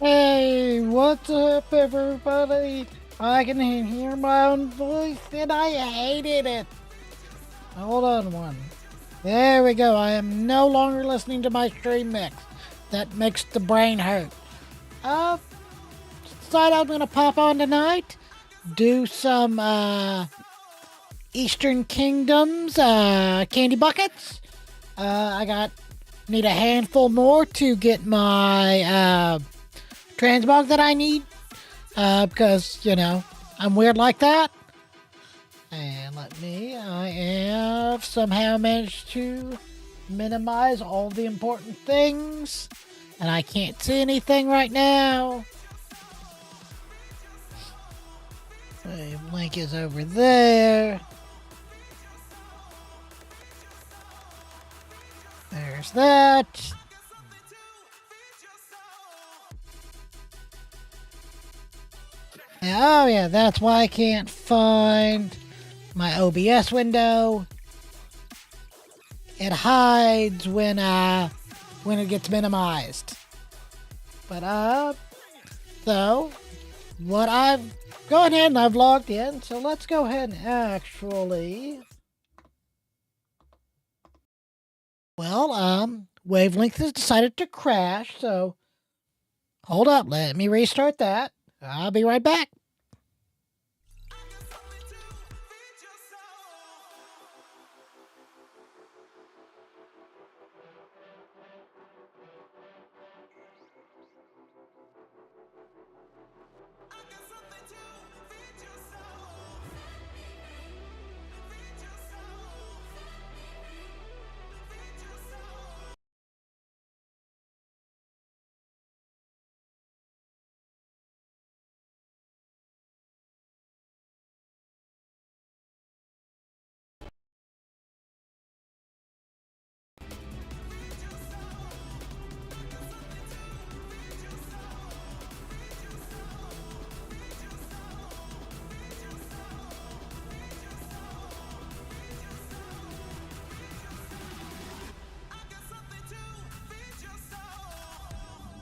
Hey, what's up, everybody? I can hear my own voice and I hated it. Hold on one. There we go. I am no longer listening to my stream mix. That makes the brain hurt. Uh, Decided I'm gonna pop on tonight, do some, Eastern Kingdoms, candy buckets. Need a handful more to get my, transmog that I need. Because, I'm weird like that. And I have somehow managed to minimize all the important things. And I can't see anything right now. The link is over there. There's that. Oh yeah, that's why I can't find my OBS window. It hides when it gets minimized. But so what I've gone ahead and I've logged in, so let's go ahead and actually Wavelength has decided to crash, so hold up, let me restart that. I'll be right back.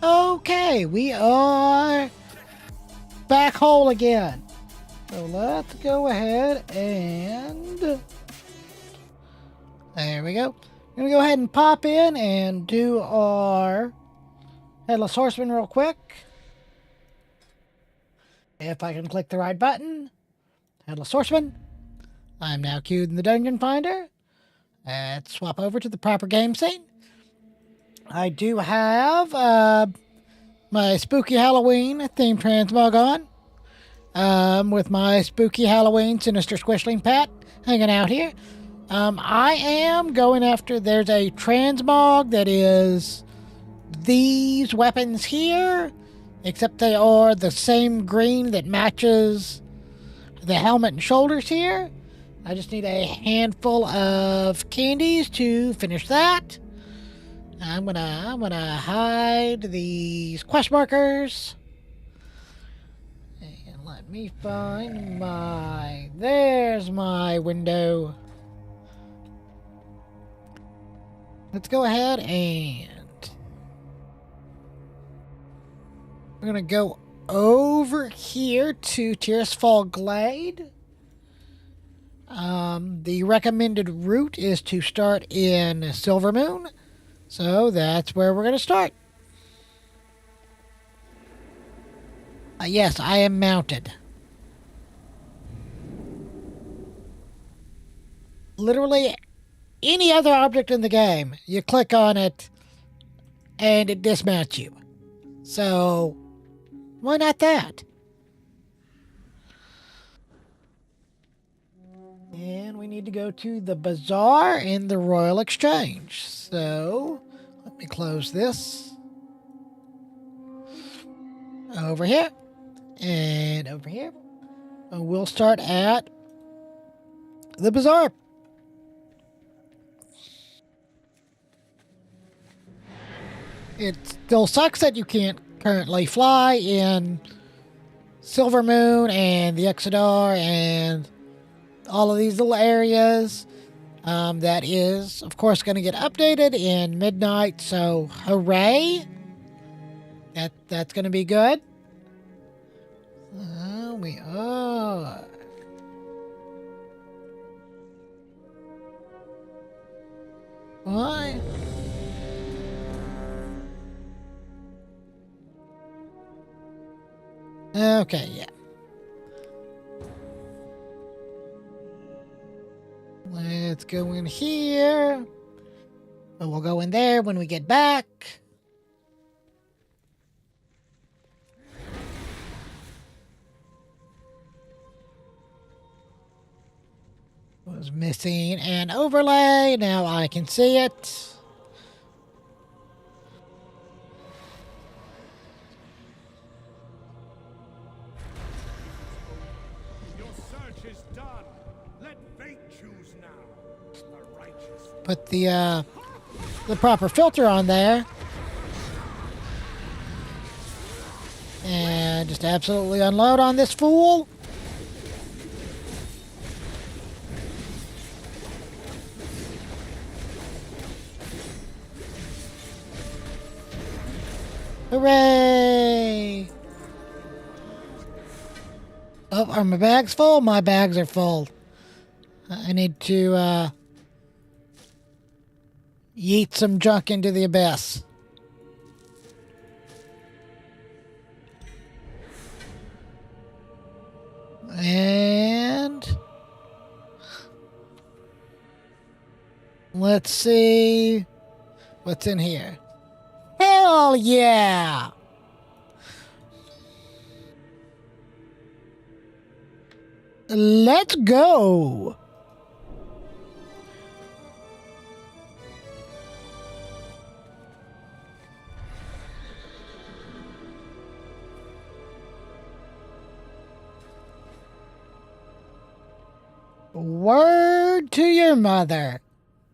Okay, we are back whole again. So let's go ahead and there we go. I'm gonna go ahead and pop in and do our Headless Horseman real quick. If I can click the right button. Headless Horseman. I'm now queued in the Dungeon Finder. Let's swap over to the proper game scene. I do have my spooky Halloween themed transmog on. With my spooky Halloween Sinister Squishling Pat hanging out here. I am going after, there's a transmog that is these weapons here, except they are the same green that matches the helmet and shoulders here. I just need a handful of candies to finish that. I'm gonna hide these quest markers. And let me find there's my window. Let's go ahead and we're gonna go over here to Tirisfal Glade. The recommended route is to start in Silvermoon, so that's where we're gonna start. Yes, I am mounted. Literally any other object in the game, you click on it and it dismounts you. So, why not that? And we need to go to the Bazaar in the Royal Exchange. So, let me close this. Over here. And over here. And we'll start at the Bazaar. It still sucks that you can't currently fly in Silvermoon and the Exodar and all of these little areas. That is, of course, going to get updated in midnight, so hooray. That's gonna be good. Oh, we are. Why? Okay, yeah. Let's go in here. But we'll go in there when we get back. Was missing an overlay. Now I can see it. Your search is done. Let fate choose now. The righteous. Put the proper filter on there. And just absolutely unload on this fool. Hooray! Oh, are my bags full? My bags are full. I need to yeet some junk into the abyss. And let's see what's in here. Hell yeah! Let's go! Word to your mother.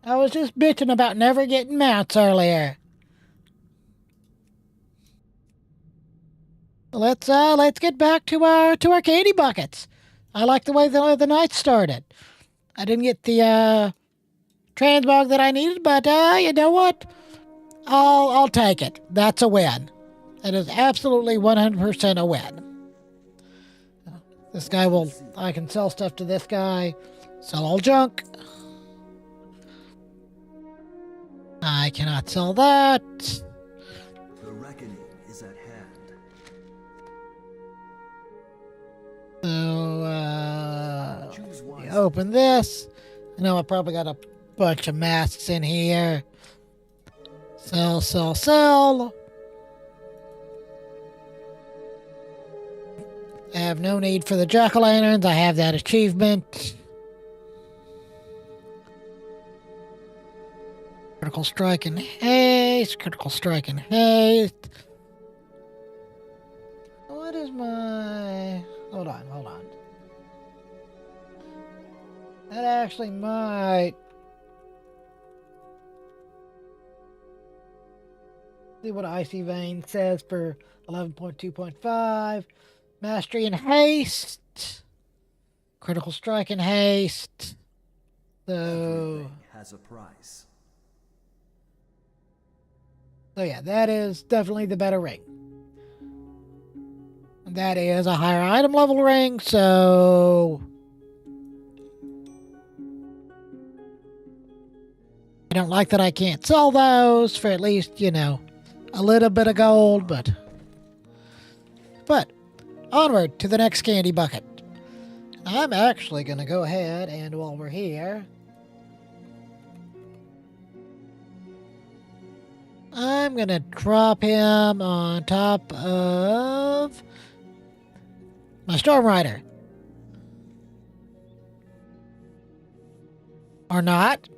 I was just bitching about never getting mounts earlier. Let's get back to our candy buckets. I like the way the night started. I didn't get the transmog that I needed, but you know what? I'll take it. That's a win. It is absolutely 100% a win. This guy I can sell stuff to this guy. Sell all junk. I cannot sell that. The reckoning is at hand. So, Choose wisely. open this. I know I probably got a bunch of masks in here. Sell, sell, sell. I have no need for the jack-o'-lanterns. I have that achievement. Critical strike and haste. Critical strike and haste. What is my... Hold on. That actually might... See what Icy Vein says for 11.2.5. Mastery and haste. Critical strike and haste. So... Everything has a price. So yeah, that is definitely the better ring. That is a higher item level ring, so... I don't like that I can't sell those for at least, you know, a little bit of gold, but onward to the next candy bucket. I'm actually going to go ahead and while we're here, I'm going to drop him on top of my Storm Rider. Or not.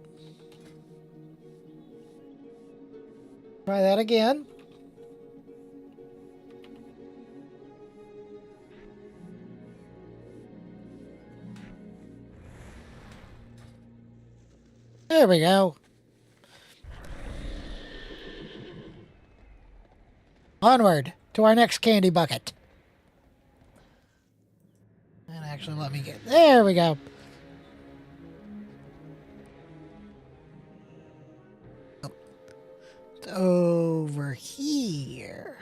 Try that again. There we go. Onward to our next candy bucket. And actually let me get... There we go. Oh, it's over here.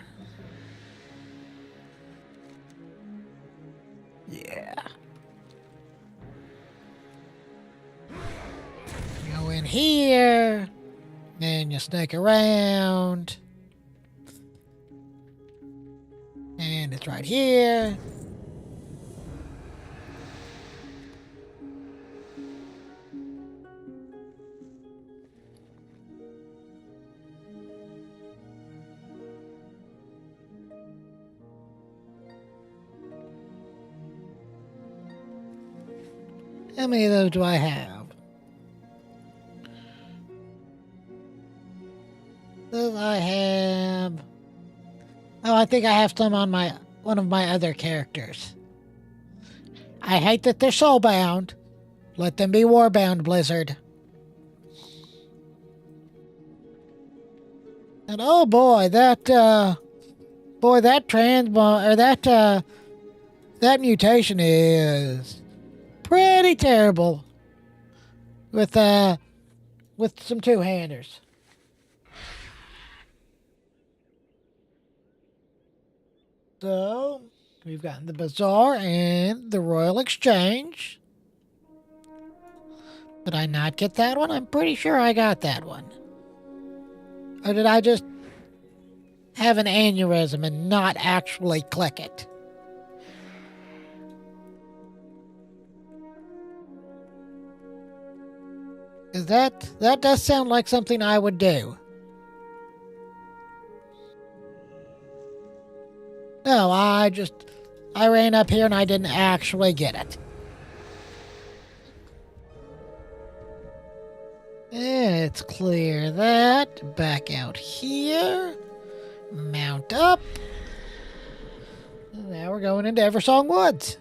And you snake around. And it's right here. How many of those do I have? Those I have. Oh, I think I have some on one of my other characters. I hate that they're soulbound. Let them be warbound, Blizzard. And oh boy, that that mutation is pretty terrible with some two-handers. So, we've gotten the Bazaar and the Royal Exchange. Did I not get that one? I'm pretty sure I got that one. Or did I just have an aneurysm and not actually click it? Because that does sound like something I would do. No, I ran up here and I didn't actually get it. Let's clear that. Back out here. Mount up. Now we're going into Eversong Woods.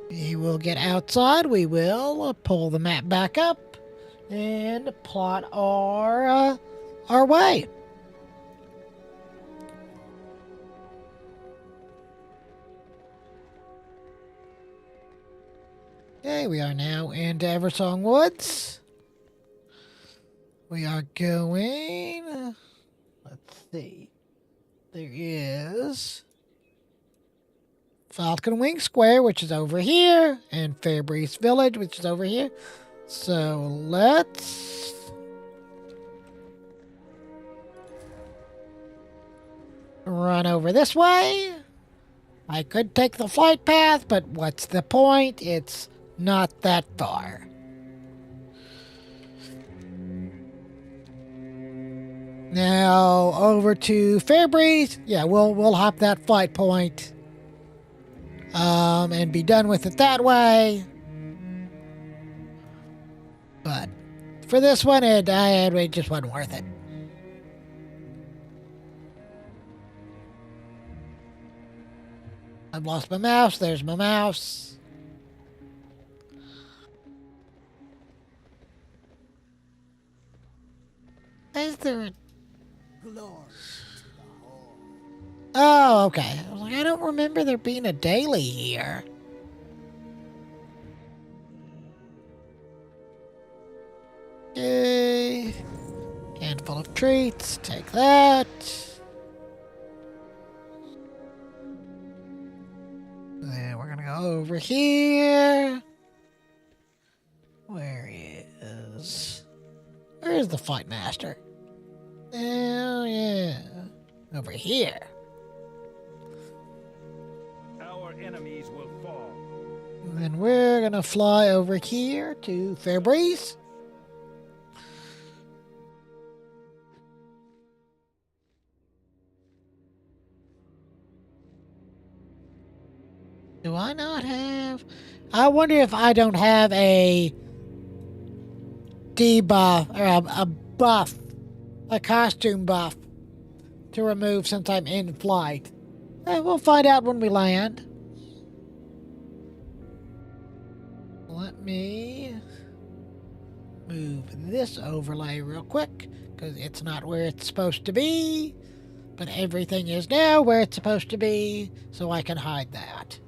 We will get outside. We will pull the map back up and plot our way. Okay, we are now into Eversong Woods. We are going. Let's see. There is Falcon Wing Square, which is over here, and Fairbreeze Village, which is over here. So let's run over this way. I could take the flight path, but what's the point? It's not that far. Now over to Fairbreeze. Yeah, we'll hop that flight point. And be done with it that way. But for this one, it just wasn't worth it. I've lost my mouse. There's my mouse. Is there a... Oh, okay. I was like, I don't remember there being a daily here. Okay. Handful of treats. Take that. Then we're gonna go over here. Where's the Fight Master? Oh, yeah. Over here. Our enemies will fall. And then we're gonna fly over here to Fairbreeze. Do I not have... I wonder if I don't have a debuff, or a buff, a costume buff to remove since I'm in flight. We'll find out when we land. Let me move this overlay real quick, because it's not where it's supposed to be, but everything is now where it's supposed to be, so I can hide that.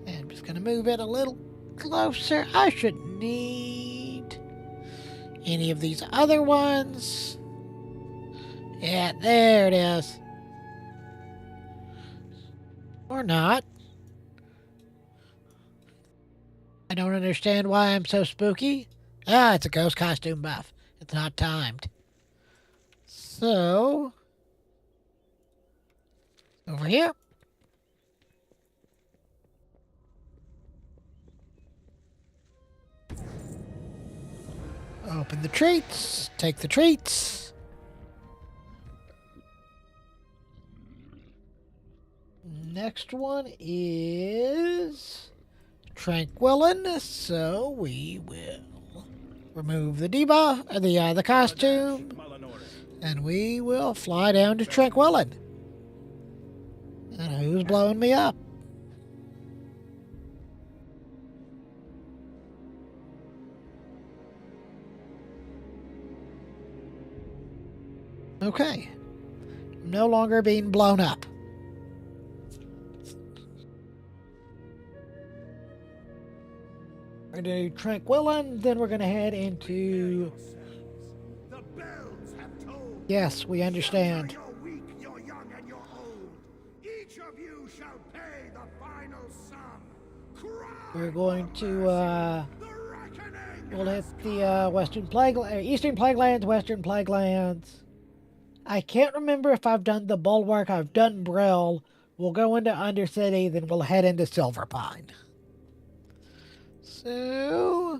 And I'm just going to move it a little closer. I shouldn't need any of these other ones. Yeah, there it is. Or not. I don't understand why I'm so spooky, Ah, it's a ghost costume buff. It's not timed. So, over here. Open the treats. Take the treats. Next one is Tranquillin. So we will remove the debuff, the costume, and we will fly down to Tranquillin. And who's blowing me up? Okay. No longer being blown up. We're going to do Tranquillin, then we're going to head into... The bells have told. Yes, we understand. You're weak, you're young, and you're old. Each of you shall pay the final sum. Cry We're going to, the reckoning we'll hit has the Eastern Plaguelands, Western Plaguelands. I can't remember if I've done the Bulwark. I've done Brill. We'll go into Undercity, then we'll head into Silverpine. So,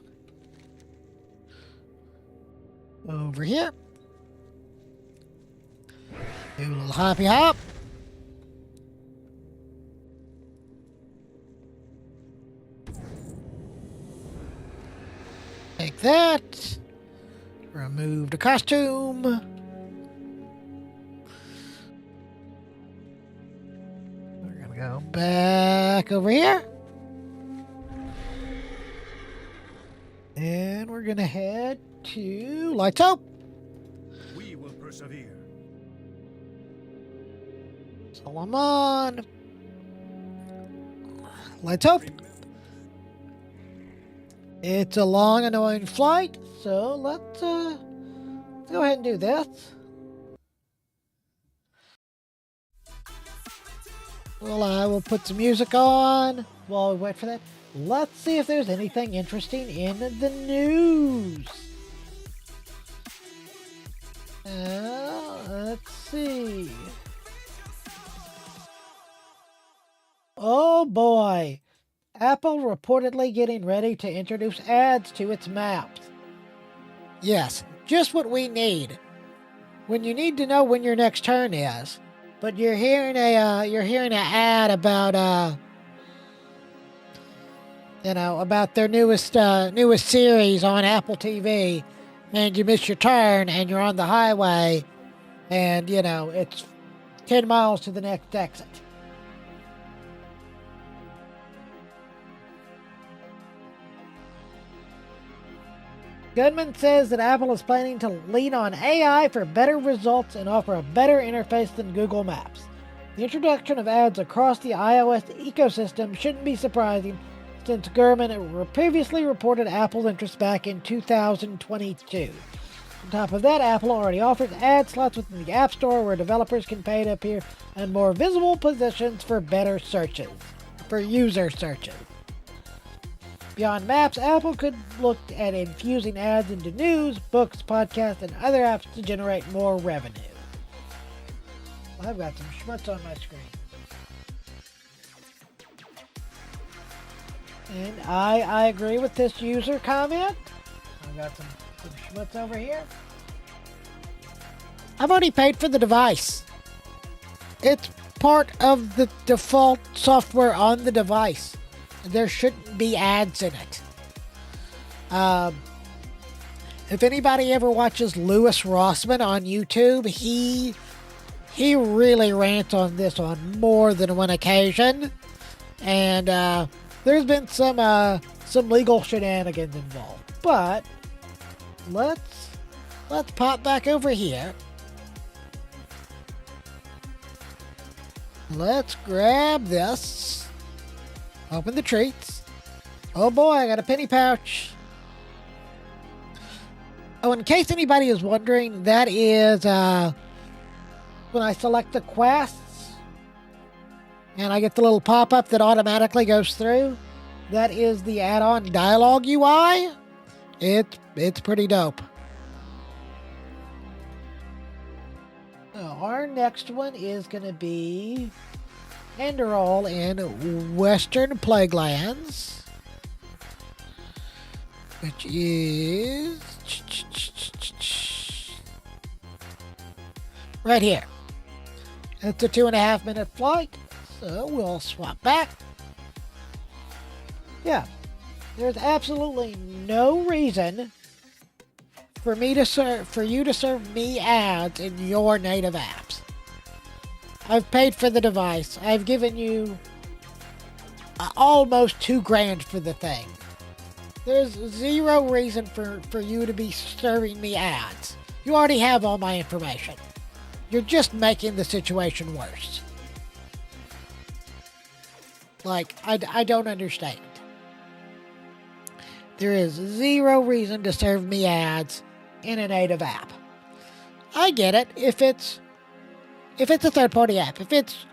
over here. Do a little hoppy hop. Take that. Remove the costume. We're gonna go back over here. And we're gonna head to Lights Hope. We will persevere. Solomon. Lights Hope. It's a long, annoying flight, so let's go ahead and do this. Well, I will put some music on while we wait for that. Let's see if there's anything interesting in the news. Let's see. Oh boy. Apple reportedly getting ready to introduce ads to its maps. Yes, just what we need. When you need to know when your next turn is, but you're hearing an ad about about their newest series on Apple TV, and you miss your turn and you're on the highway, and it's 10 miles to the next exit. Goodman says that Apple is planning to lean on AI for better results and offer a better interface than Google Maps. The introduction of ads across the iOS ecosystem shouldn't be surprising, since Gurman previously reported Apple's interest back in 2022. On top of that, Apple already offers ad slots within the App Store where developers can pay to appear in more visible positions for better searches, for user searches. Beyond Maps, Apple could look at infusing ads into news, books, podcasts, and other apps to generate more revenue. Well, I've got some schmutz on my screen. And I agree with this user comment. I've got some schmutz over here. I've already paid for the device. It's part of the default software on the device. There shouldn't be ads in it. If anybody ever watches Louis Rossman on YouTube, he really rants on this on more than one occasion, and there's been some legal shenanigans involved. But let's pop back over here. Let's grab this. Open the treats. Oh boy, I got a penny pouch. Oh, in case anybody is wondering, that is when I select the quests and I get the little pop-up that automatically goes through. That is the add-on dialogue UI. It's It's pretty dope. Our next one is going to be Enderall in Western Plaguelands, which is right here. It's a 2.5 minute flight, so we'll swap back. Yeah, there's absolutely no reason for you to serve me ads in your native apps. I've paid for the device. I've given you almost $2,000 for the thing. There's zero reason for you to be serving me ads. You already have all my information. You're just making the situation worse. Like, I don't understand. There is zero reason to serve me ads in a native app. I get it if it's a third-party app, if it's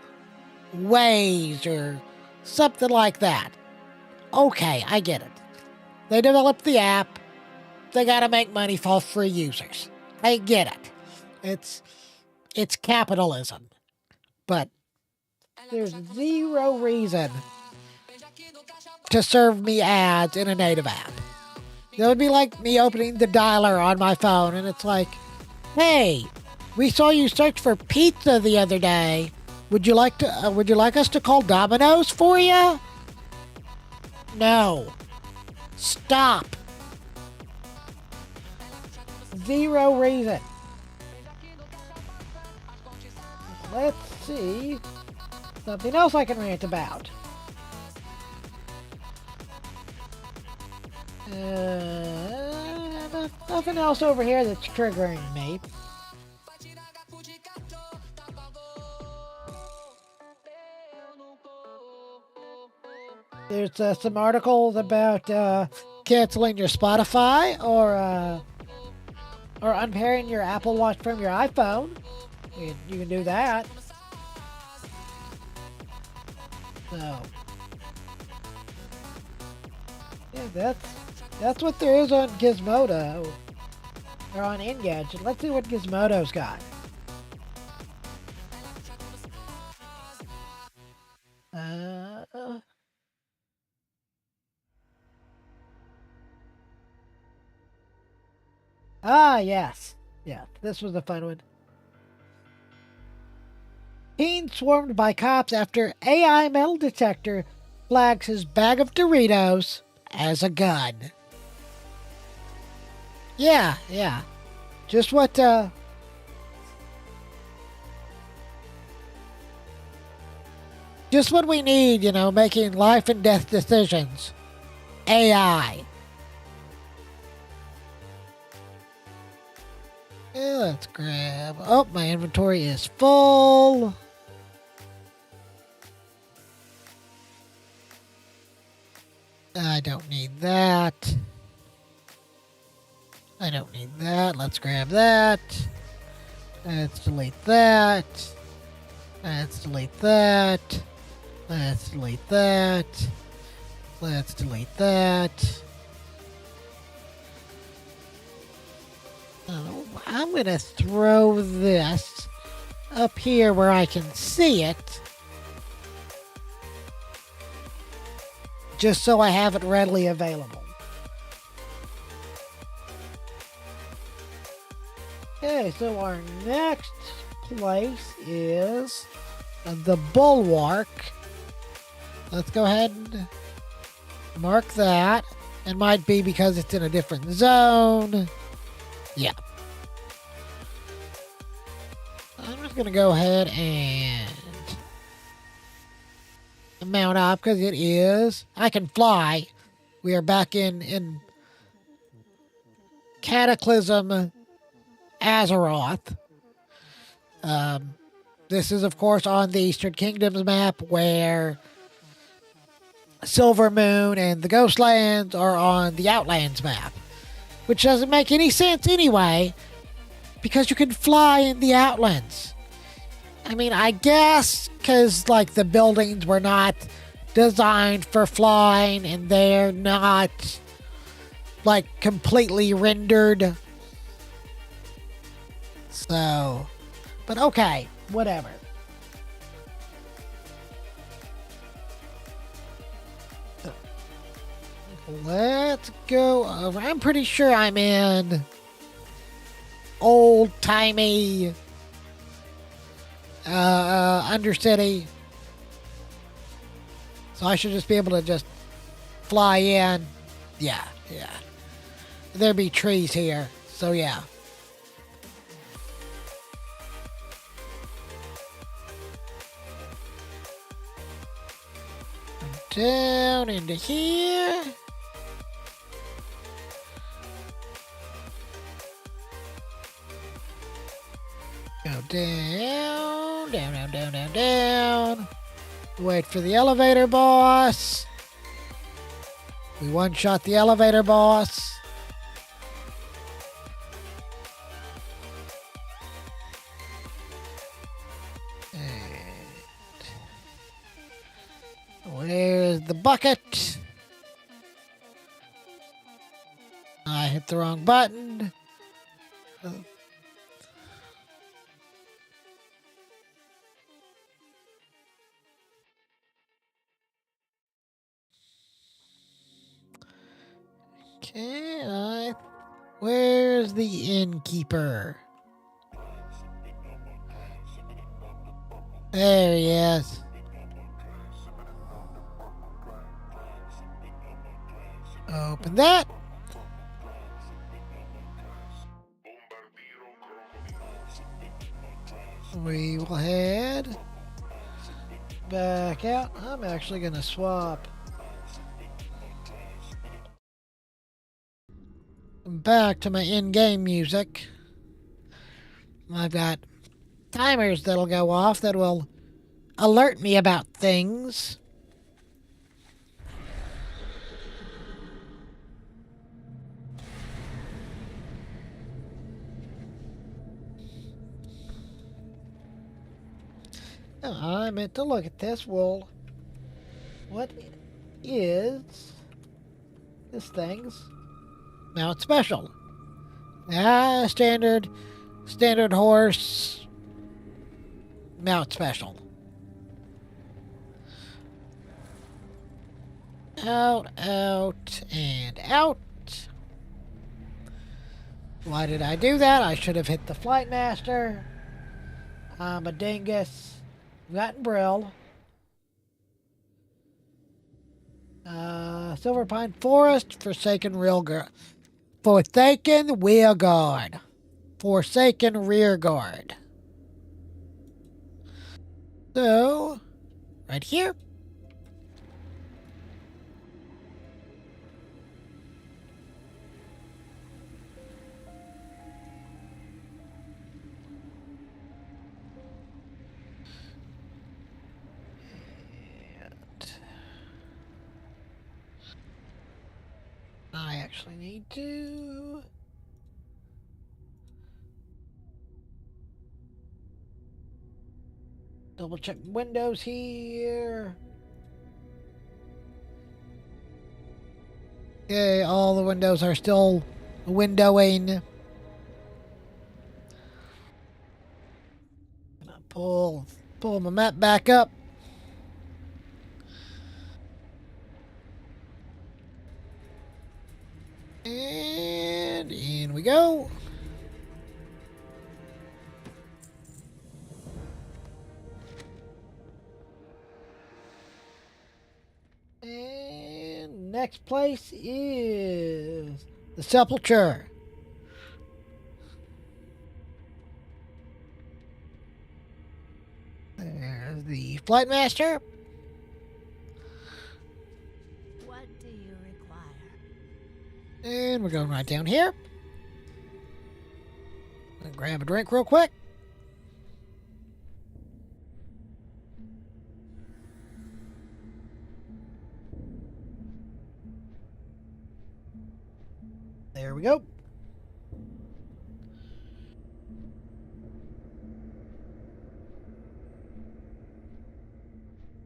Waze or something like that. Okay, I get it. They developed the app. They gotta make money for free users. I get it. It's capitalism. But there's zero reason to serve me ads in a native app. That would be like me opening the dialer on my phone and it's like, hey, we saw you search for pizza the other day. Would you like us to call Domino's for you? No. Stop. Zero reason. Let's see. Something else I can rant about. Nothing else over here that's triggering me. There's some articles about canceling your Spotify or unpairing your Apple Watch from your iPhone. You can do that. So, yeah, that's what there is on Gizmodo or on Engadget. Let's see what Gizmodo's got. Yes. Yeah, this was a fun one. Teen swarmed by cops after AI metal detector flags his bag of Doritos as a gun. Yeah. Just what we need, making life and death decisions. AI. Okay, let's grab... Oh, my inventory is full. I don't need that. Let's grab that. Let's delete that. Let's delete that. Let's delete that. Let's delete that. I'm going to throw this up here where I can see it. Just so I have it readily available. Okay, so our next place is the Bulwark. Let's go ahead and mark that. It might be because it's in a different zone. Yeah. I'm just going to go ahead and mount up because it is. I can fly. We are back in Cataclysm Azeroth. This is, of course, on the Eastern Kingdoms map where Silvermoon and the Ghostlands are on the Outlands map. Which doesn't make any sense anyway, because you can fly in the Outlands. I mean, I guess because, the buildings were not designed for flying and they're not like completely rendered. So, but okay, whatever. Let's go over. I'm pretty sure I'm in old-timey Undercity. So I should just be able to just fly in. Yeah. There be trees here. So yeah. Down into here. Go down. Wait for the elevator boss. We one-shot the elevator boss. And where's the bucket? I hit the wrong button. Okay, where's the innkeeper? There he is. Open that. We will head back out. I'm actually going to swap back to my in-game music. I've got timers that'll go off that will alert me about things. Oh, I meant to look at this. Well, what is this thing's mount special? Standard horse mount special. Out, and out. Why did I do that? I should have hit the Flight Master. I'm a dingus. Got Brill. Silverpine Forest, Forsaken Rear Guard. Forsaken Rear Guard. So, right here. I actually need to double check windows here. Okay, all the windows are still windowing. Pull my map back up. And in we go. And next place is the Sepulchre. There's the Flight Master. What do you require? And we're going right down here. Gonna grab a drink real quick. There we go.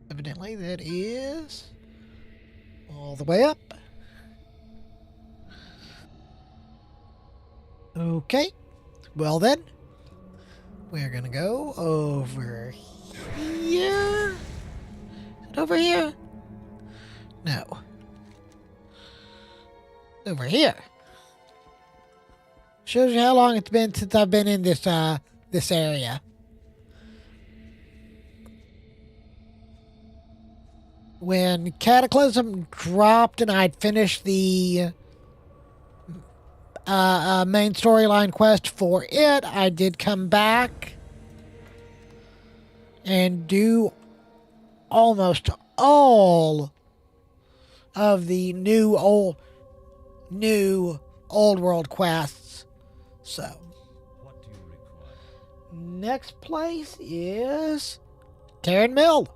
Evidently that is all the way up. Okay. Well then, we're gonna go over here. Is it over here? No. Over here. Shows you how long it's been since I've been in this area. When Cataclysm dropped and I'd finished the main storyline quest for it, I did come back and do almost all of the new old world quests. So, What do you require? next place is Terran Mill,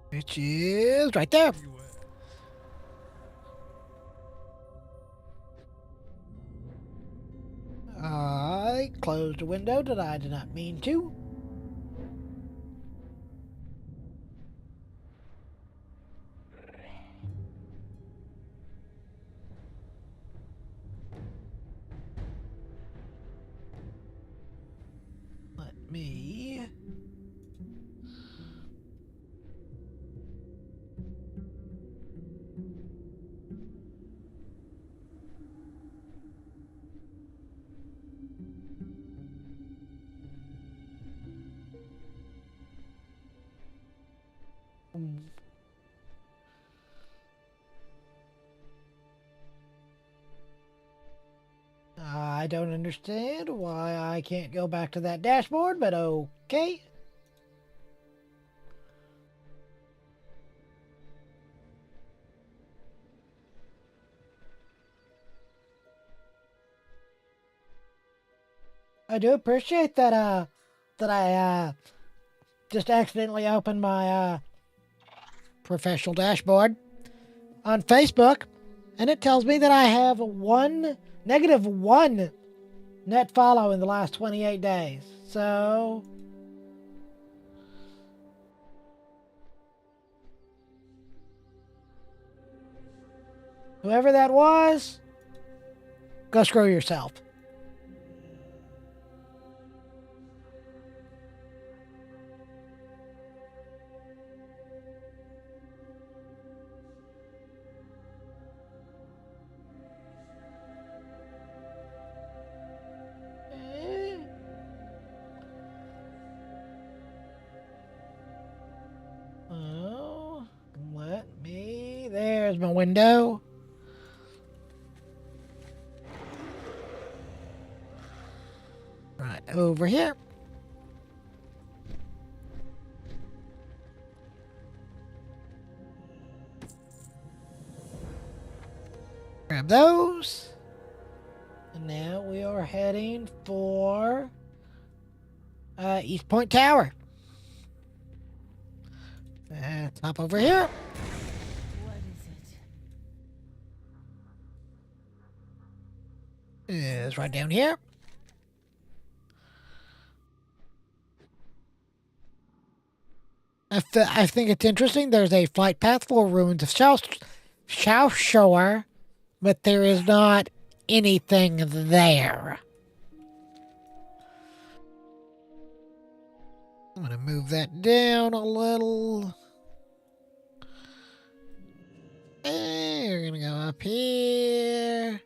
which is right there. I closed a window that I did not mean to. Let me... I don't understand why I can't go back to that dashboard, but okay. I do appreciate that I just accidentally opened my professional dashboard on Facebook, and it tells me that I have -1 net follow in the last 28 days. So whoever that was, go screw yourself. Oh, let me. There's my window. Right over here. Grab those. And now we are heading for East Point Tower. Let's hop over here. What is it? It's right down here. I think it's interesting. There's a flight path for ruins of South Shore, but there is not anything there. I'm going to move that down a little. And we're going to go up here.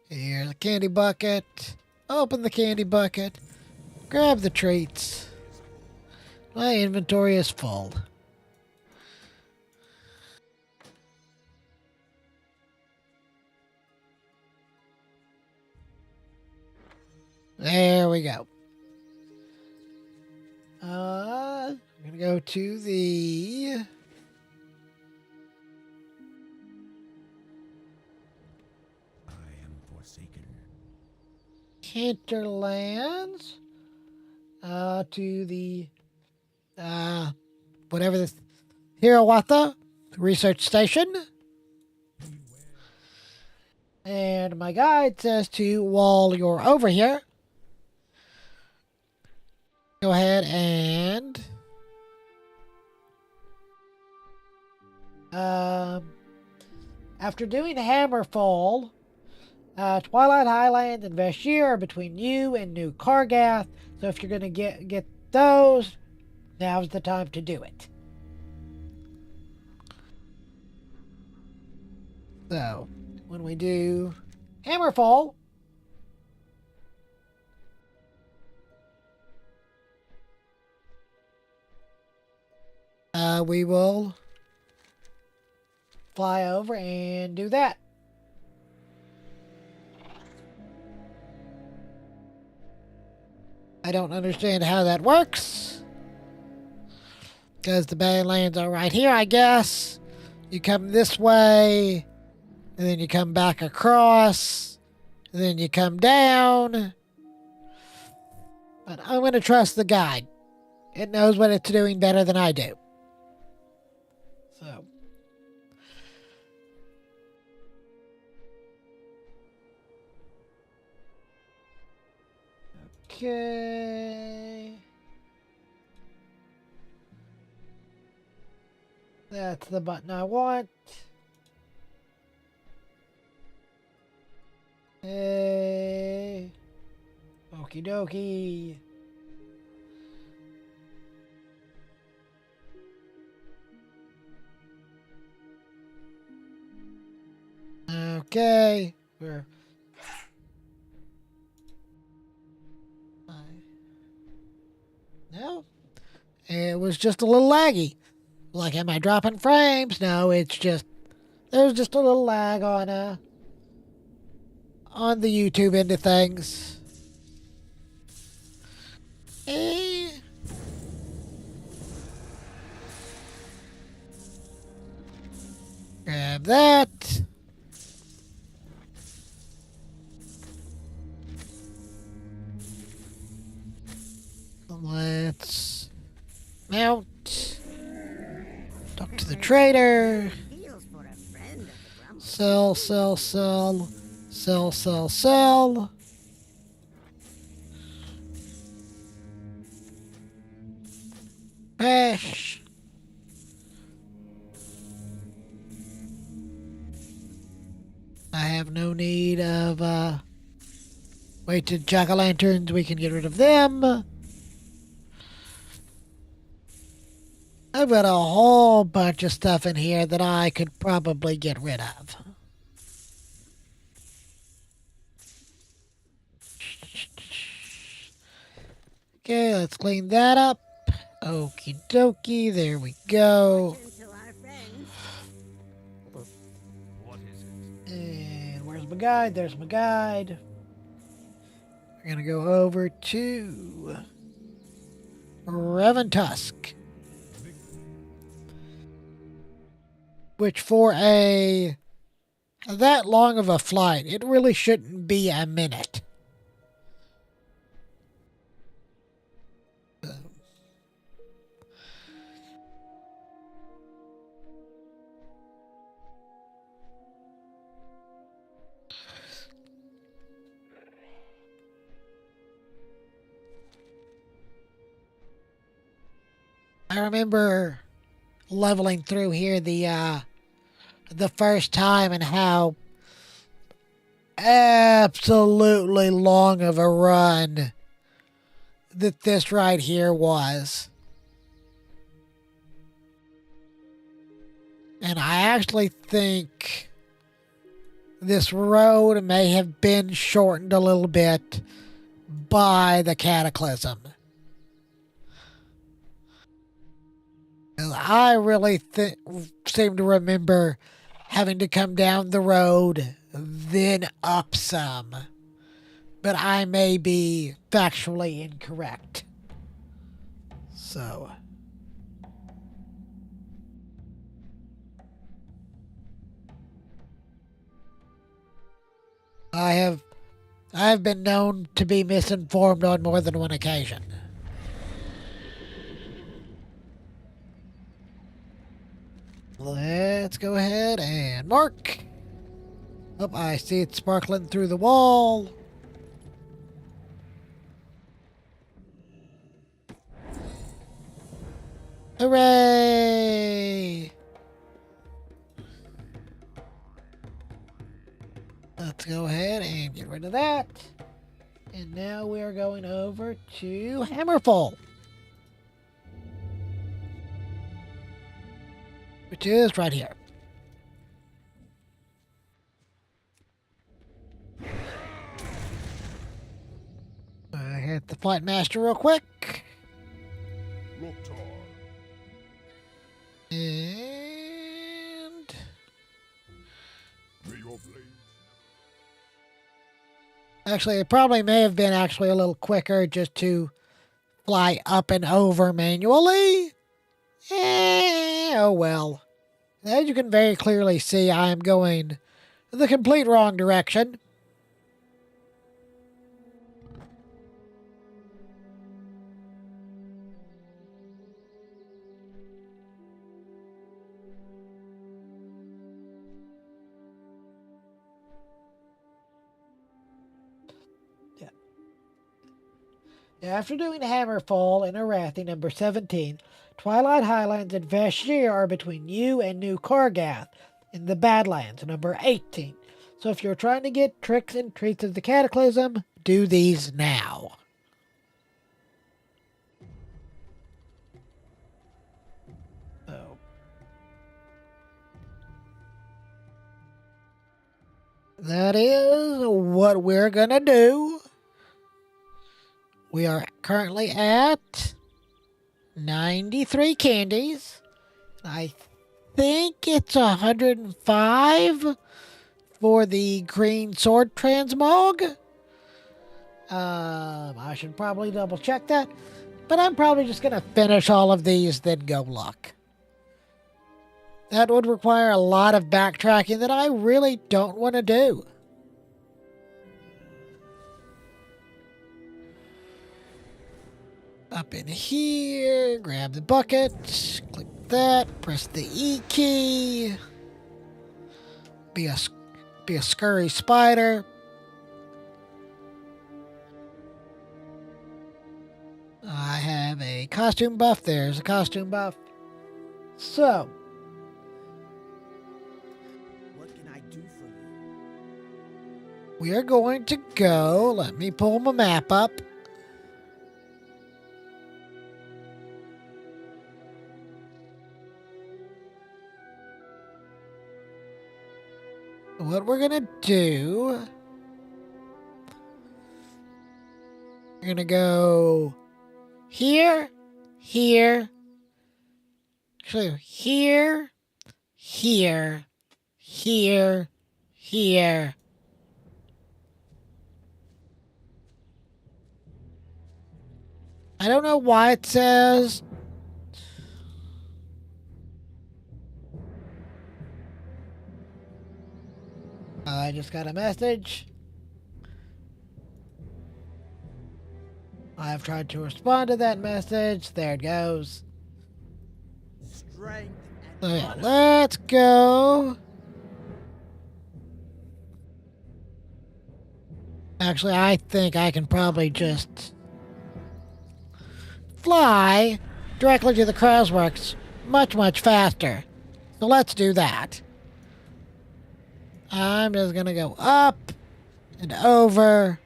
Here's the candy bucket. Open the candy bucket. Grab the treats. My inventory is full. There we go. I'm gonna go to the I am forsaken. Hinterlands. To the whatever this Hirawatha research station. And my guide says to, while you're over here, go ahead and After doing Hammerfall, Twilight Highlands and Vashir are between you and New Kargath. So if you're going to get those, now's the time to do it. So, when we do Hammerfall, we will fly over and do that. I don't understand how that works, because the Badlands are right here, I guess. You come this way, and then you come back across, and then you come down. But I'm going to trust the guide. It knows what it's doing better than I do. So. Okay. That's the button I want. Hey. Okie dokie. Okay. We're no. It was just a little laggy. Like, am I dropping frames? No, it's just there's just a little lag on the YouTube end of things. Eh. Grab that. Let's mount. Talk to the trader. Feels for a friend of the grumble. Sell, sell, sell. Sell, sell, sell. Bash. I have no need of weighted jack-o'-lanterns. We can get rid of them. I've got a whole bunch of stuff in here that I could probably get rid of. Okay, let's clean that up. Okie dokie, there we go. To our friends. What is it? And where's my guide? There's my guide. We're gonna go over to Reventusk. Which for that long of a flight, it really shouldn't be a minute. I remember leveling through here the first time and how absolutely long of a run that this right here was. And I actually think this road may have been shortened a little bit by the Cataclysm. I really seem to remember having to come down the road, then up some. But I may be factually incorrect. So. I've been known to be misinformed on more than one occasion. Let's go ahead and mark. Oh, I see it sparkling through the wall. Hooray! Let's go ahead and get rid of that. And now we are going over to Hammerfall, which is right here. I hit the Flight Master real quick. Loktar. And May your blade. actually, it probably may have been actually a little quicker just to fly up and over manually. Oh well. As you can very clearly see, I am going the complete wrong direction. After doing Hammerfall and Arathi number 17, Twilight Highlands and Vashj'ir are between you and New Kargath in the Badlands number 18. So if you're trying to get tricks and treats of the Cataclysm, do these now. Oh. That is what we're gonna do. We are currently at 93 candies. I think it's 105 for the green sword transmog. I should probably double check that. But I'm probably just going to finish all of these, then go luck. That would require a lot of backtracking that I really don't want to do. Up in here, grab the bucket, click that, press the E key, be a scurry spider. I have a costume buff, there's a costume buff. So, What can I do for you? we are going to go, let me pull my map up. What we're going to do, we're going to go here, here, actually here, here, here, here. I don't know why it says I just got a message. I've tried to respond to that message. There it goes. Strength So and yeah, honor. let's go. Actually, I think I can probably just fly directly to the Crossworks much, much faster. So let's do that. I'm just gonna go up and over.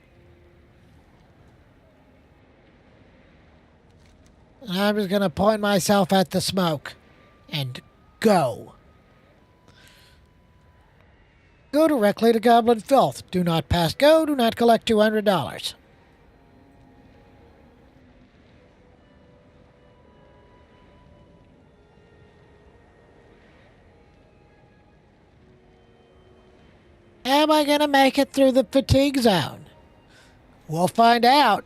And I'm just gonna point myself at the smoke and go. Go directly to Goblin Filth. Do not pass go. Do not collect $200. Am I going to make it through the fatigue zone? We'll find out.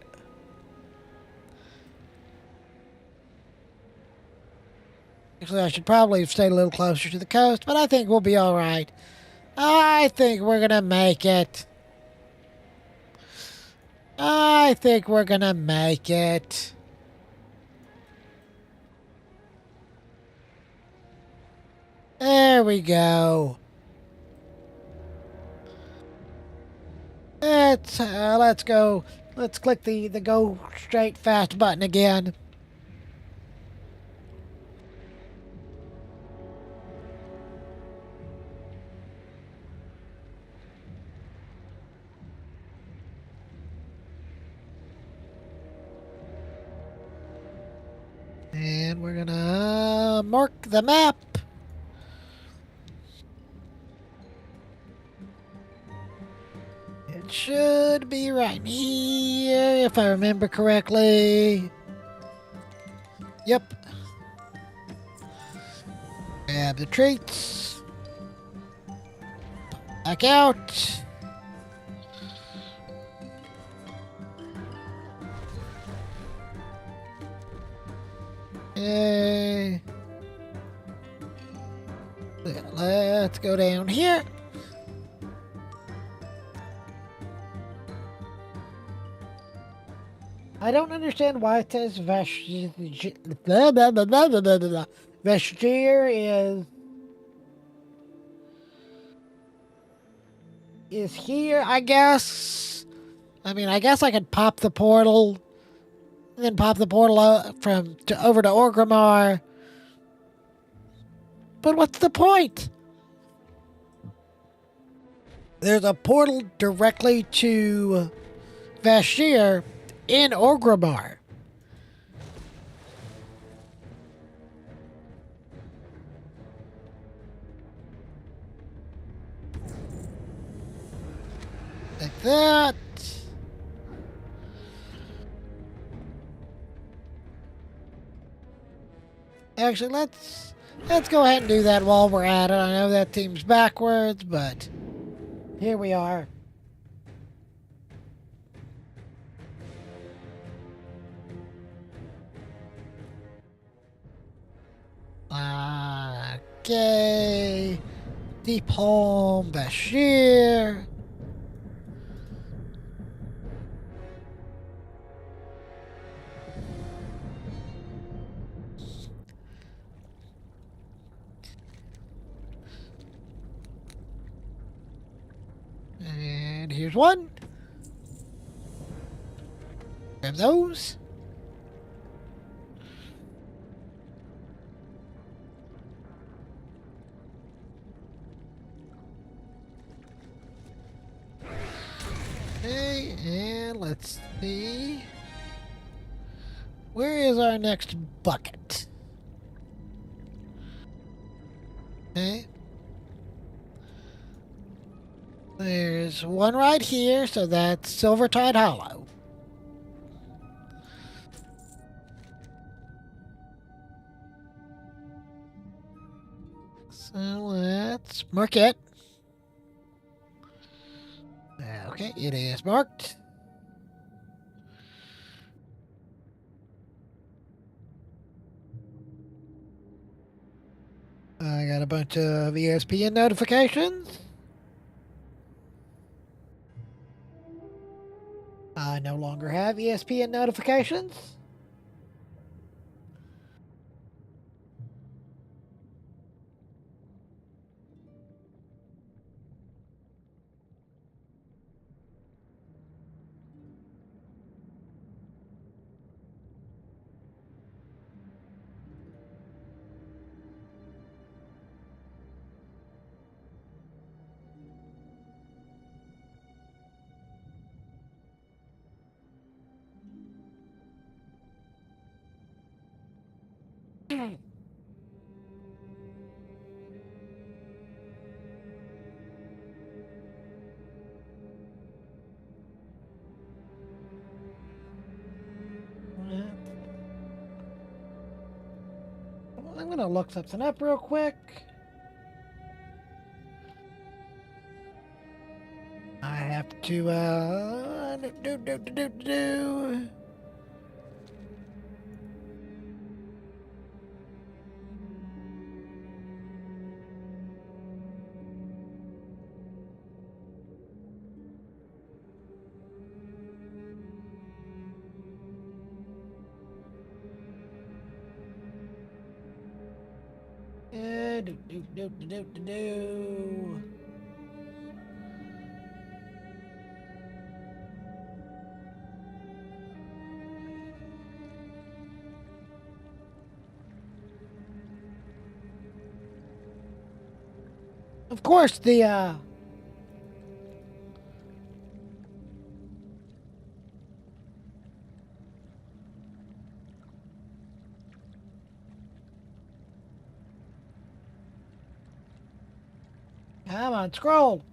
Actually, I should probably have stayed a little closer to the coast, but I think we'll be all right. I think we're going to make it. I think we're going to make it. There we go. Let's go. Let's click the go straight fast button again. And we're gonna mark the map. It should be right here, if I remember correctly. Yep. Grab the treats. Back out. Yay. Let's go down here. I don't understand why it says Vashtir is here, I guess. I mean, I guess I could pop the portal, then pop the portal over to Orgrimmar. But what's the point? There's a portal directly to Vashtir in Orgrimmar. Like that. Actually, let's go ahead and do that while we're at it. I know that seems backwards, but here we are. Okay. Deep Home, Bashir. And here's one. Grab those. Okay, and let's see. Where is our next bucket? Okay. There's one right here, so that's Silvertide Hollow. So let's mark it. Okay, it is marked. I got a bunch of ESPN notifications. I no longer have ESPN notifications. I'm gonna look something up real quick. I have to do. Do. Of course, the Come on, scroll.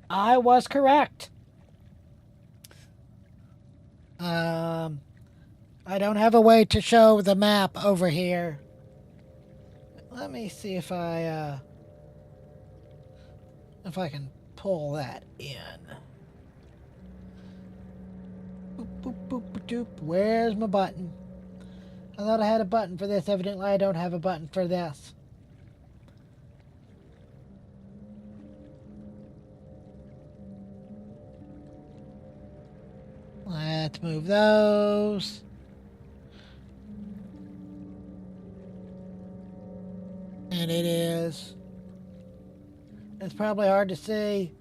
I was correct. I don't have a way to show the map over here. Let me see if I can pull that in. Boop, boop, boop, boop, doop. Where's my button? I thought I had a button for this. Evidently, I don't have a button for this. Let's move those. And it is. It's probably hard to see.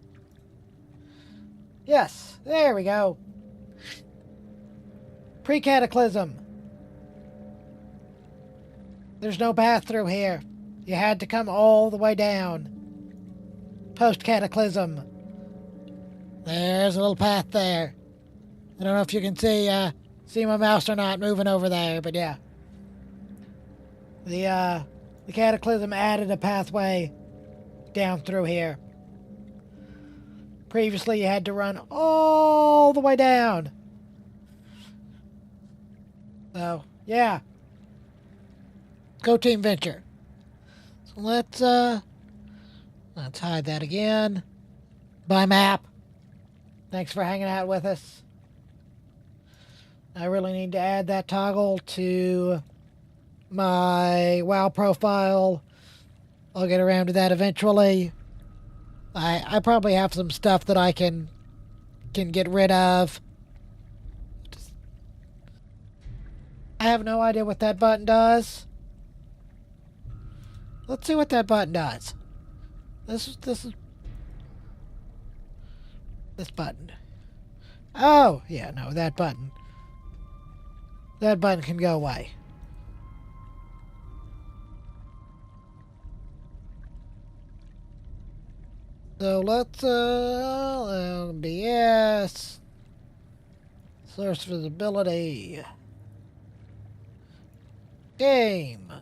Yes, there we go. Pre-cataclysm. There's no path through here. You had to come all the way down. Post-cataclysm. There's a little path there. I don't know if you can see my mouse or not moving over there, but yeah. The cataclysm added a pathway down through here. Previously, you had to run all the way down. So, yeah. Go Team Venture. So let's hide that again. By map. Thanks for hanging out with us. I really need to add that toggle to my WoW profile. I'll get around to that eventually. I probably have some stuff that I can get rid of. I have no idea what that button does. Let's see what that button does. This is this button. Oh, yeah, no, that button. That button can go away. So let's LBS source visibility game.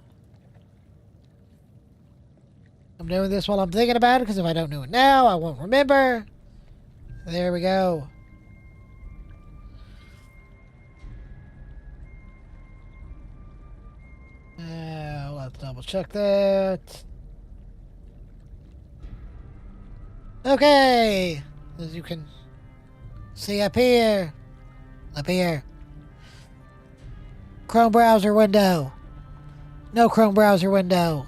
I'm doing this while I'm thinking about it because if I don't do it now, I won't remember. There we go. Now let's double check that. Okay, as you can see up here, Chrome browser window, no Chrome browser window,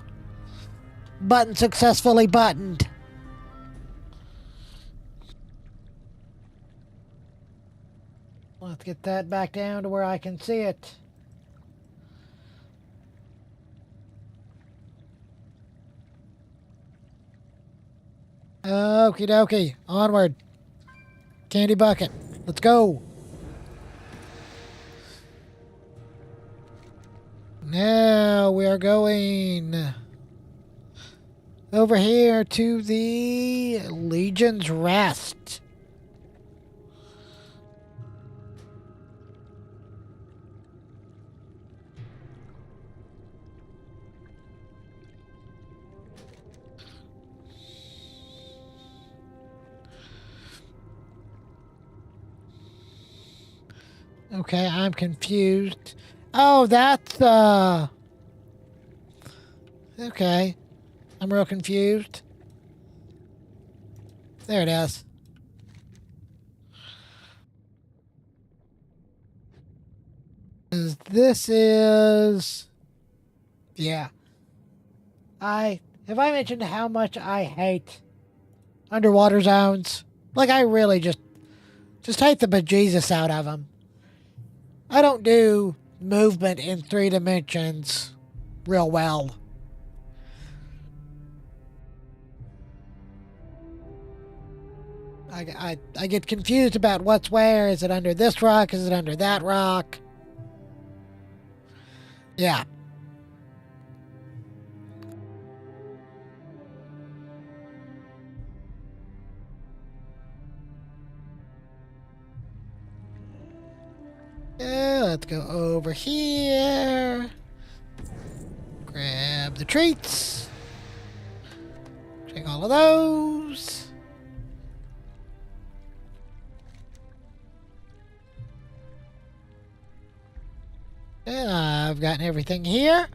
button successfully buttoned. Let's get that back down to where I can see it. Okie dokie. Onward. Candy bucket. Let's go. Now we are going over here to the Legion's Rest. Okay, I'm confused. Oh, that's, okay. I'm real confused. There it is. This is... Yeah. Have I mentioned how much I hate underwater zones? Like, I really just hate the bejesus out of them. I don't do movement in 3 dimensions real well. I get confused about what's where. Is it under this rock? Is it under that rock? Yeah. go over here. Grab the treats. Take all of those. And I've gotten everything here.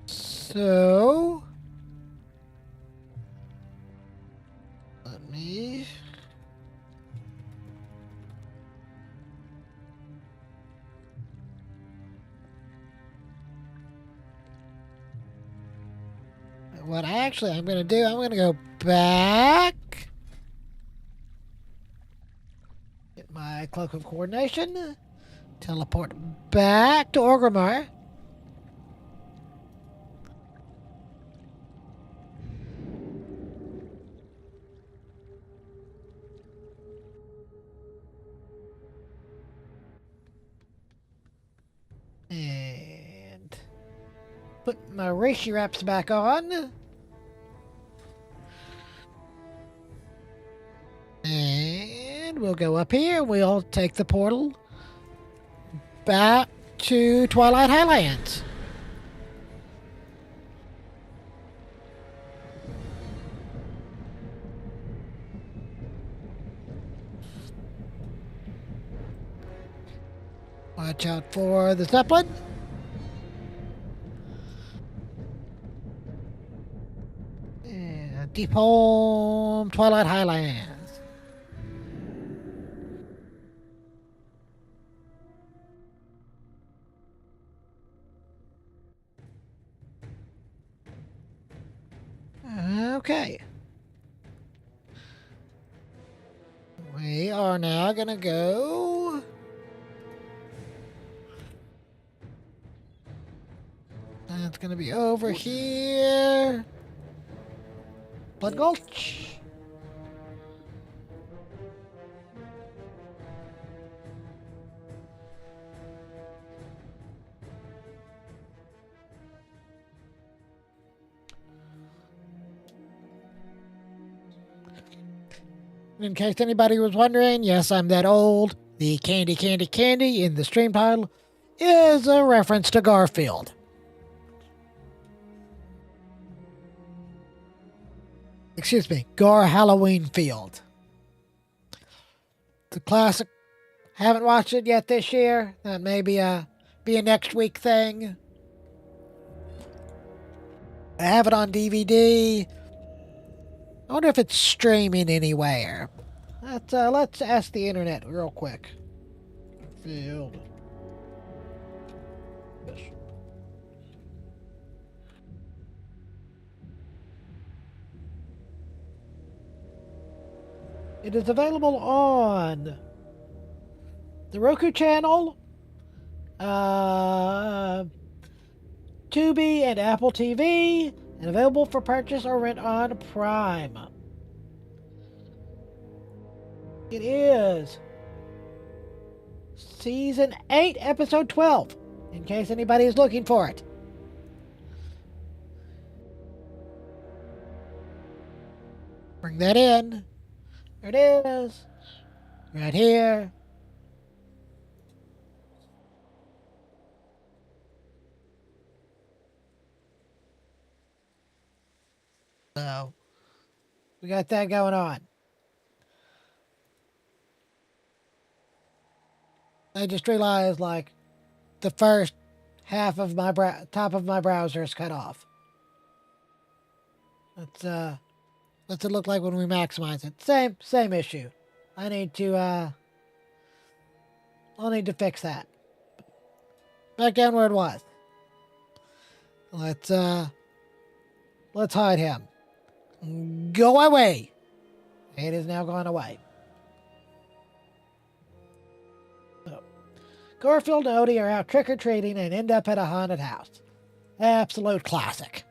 So, let me... What I'm going to do, I'm going to go back. Get my Cloak of Coordination. Teleport back to Orgrimmar. And put my Reishi wraps back on. And we'll go up here. We'll take the portal back to Twilight Highlands. Watch out for the Zeppelin. And Deep Home, Twilight Highlands. Okay. We are now gonna go. That's gonna be over here. Blood Gulch. In case anybody was wondering, yes, I'm that old. The candy, candy, candy in the stream title is a reference to Garfield. Excuse me, Gar Halloween Field. The classic. Haven't watched it yet this year. That may be a next week thing. I have it on DVD. I wonder if it's streaming anywhere. Let's ask the internet real quick. Field. Yes. It is available on the Roku channel, Tubi, and Apple TV, and available for purchase or rent on Prime. It is Season 8, Episode 12, in case anybody is looking for it. Bring that in. There it is. Right here. So, we got that going on. I just realized, like, the first half of my top of my browser is cut off. What's it look like when we maximize it? Same issue. I'll need to fix that. Back down where it was. Let's hide him. Go away. It is now gone away. So, Garfield and Odie are out trick-or-treating and end up at a haunted house. Absolute classic.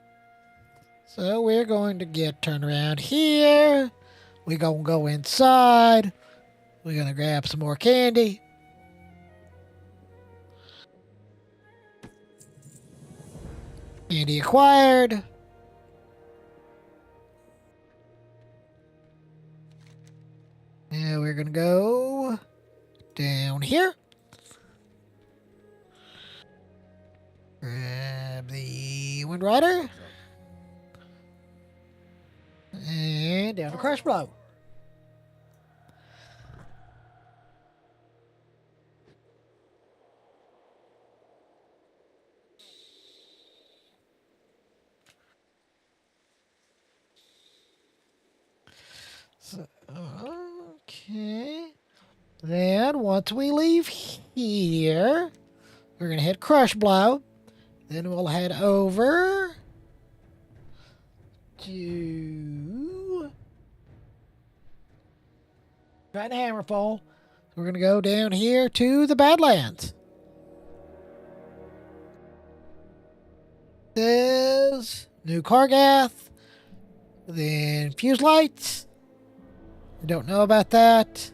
So we're going to turn around here. We're going to go inside. We're going to grab some more candy. Candy acquired. And we're going to go here. Grab the Wind Rider. And down to Crush Blow. So, okay. Then once we leave here, we're going to hit Crush Blow. Then we'll head over to Try the Hammerfall. We're going to go down here to the Badlands. There's New Kargath. Then Fuse Lights. I don't know about that.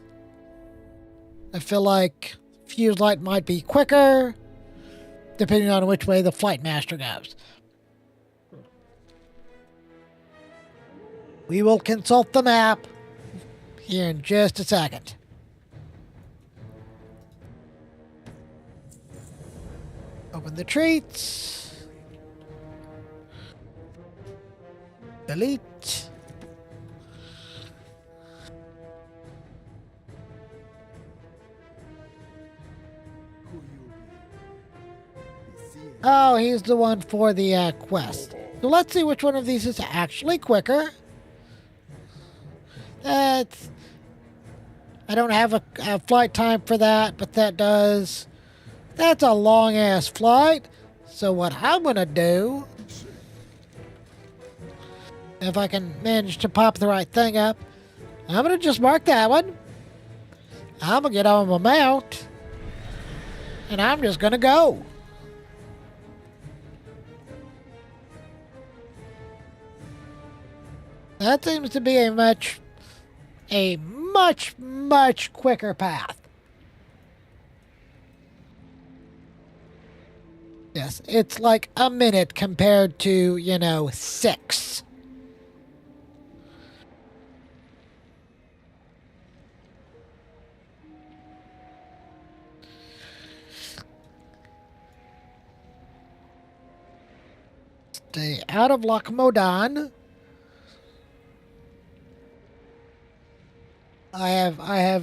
I feel like Fuse Light might be quicker, depending on which way the Flight Master goes. We will consult the map here in just a second. Open the treats. Delete. Oh, he's the one for the quest. So let's see which one of these is actually quicker. I don't have a flight time for that, but that's a long-ass flight. So what I'm going to do, if I can manage to pop the right thing up, I'm going to just mark that one. I'm going to get on my mount, and I'm just going to go. That seems to be a much quicker path. Yes, it's like a minute compared to, 6. Stay out of Loch Modan. I have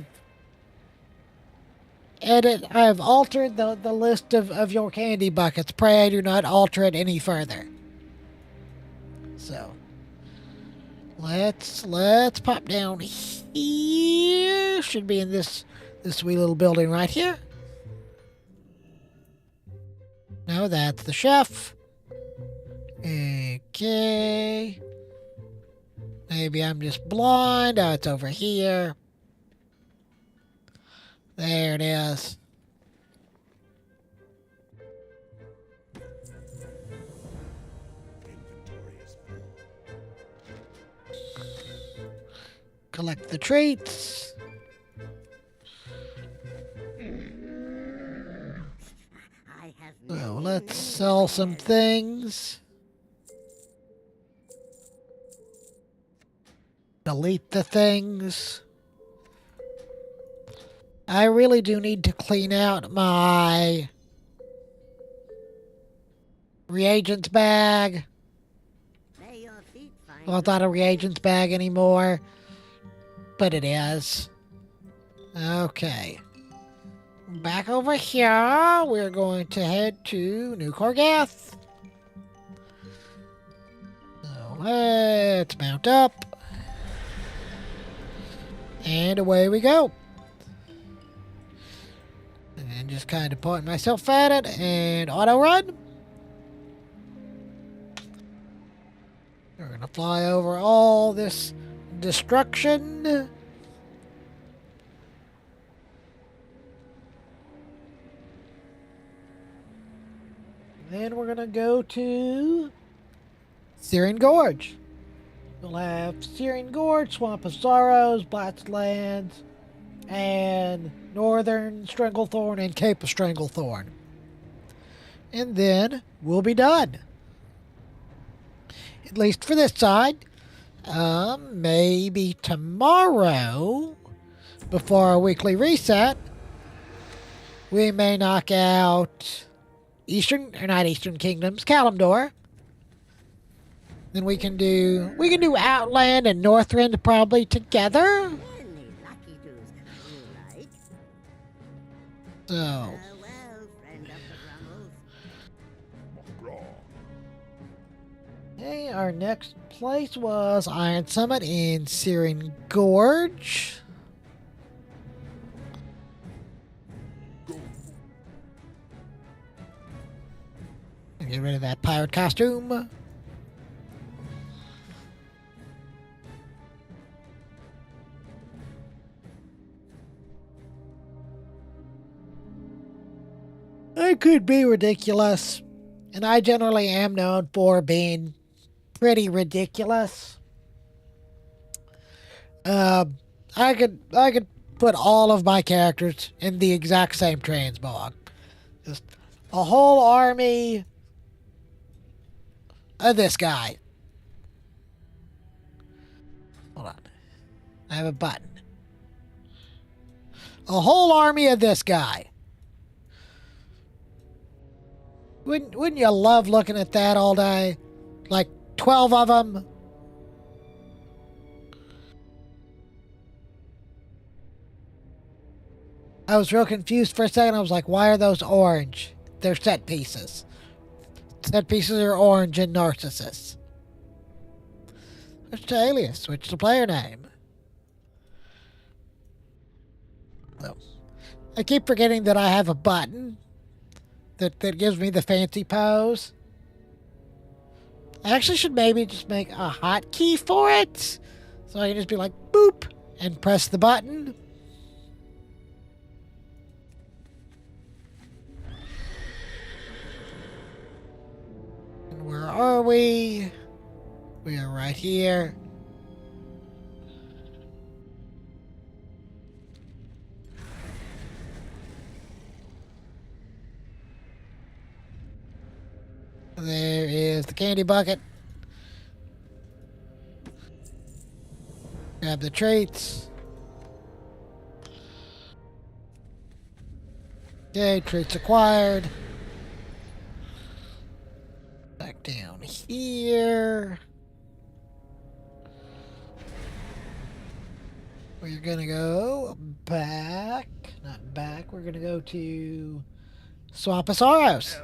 altered the list of your candy buckets. Pray I do not alter it any further. So let's pop down here. Should be in this wee little building right here. No, that's the chef. Okay. Maybe I'm just blind. Oh, it's over here. There it is. Collect the treats. I have So let's sell some things. Delete the things. I really do need to clean out my reagents bag. May your feet find Well, it's not a reagents bag anymore, but it is. Okay. Back over here, we're going to head to New Kargath. So let's mount up. And away we go. And just kind of point myself at it and auto run. We're going to fly over all this destruction. Then we're going to go to Syrian Gorge. We'll have Syrian Gorge, Swamp of Sorrows, Blatz Lands, and Northern Stranglethorn and Cape of Stranglethorn. And then we'll be done. At least for this side. Maybe tomorrow, before our weekly reset, We may knock out Eastern, or not Eastern Kingdoms, Kalimdor. Then we can do Outland and Northrend probably together. Any lucky doos you like. So Farewell, friend of the Grummles. okay, our next place was Iron Summit in Syrian Gorge. Get rid of that pirate costume. I could be ridiculous, and I generally am known for being pretty ridiculous. I could put all of my characters in the exact same transmog. Just a whole army of this guy. Hold on. I have a button. A whole army of this guy. Wouldn't you love looking at that all day? Like 12 of them? I was real confused for a second. I was like, why are those orange? They're set pieces. Set pieces are orange in Narcissus. Switch to alias. Switch to player name. So, I keep forgetting that I have a button that gives me the fancy pose. I actually should maybe just make a hotkey for it. So I can just be like, boop, and press the button. And where are we? We are right here. There is the candy bucket. Grab the traits. Okay, traits acquired. Back down here. We're gonna go back. Not back. We're gonna go to Swampasaurus.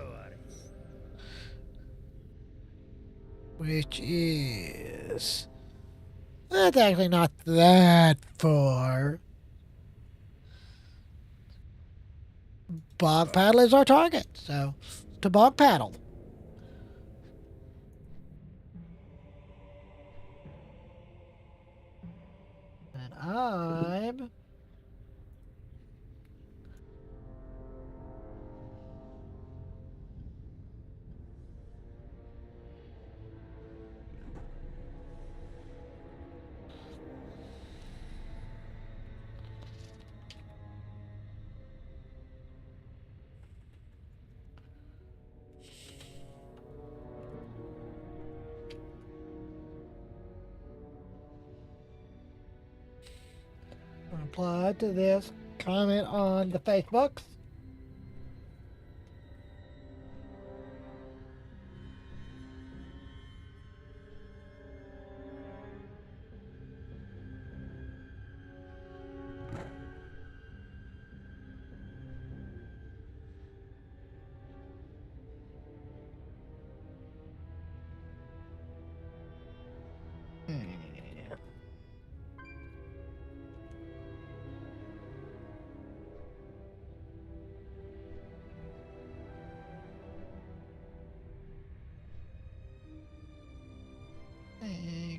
Which is... That's actually not that far. Bog Paddle is our target, so to Bog Paddle. And I'm... reply to this comment on the Facebooks.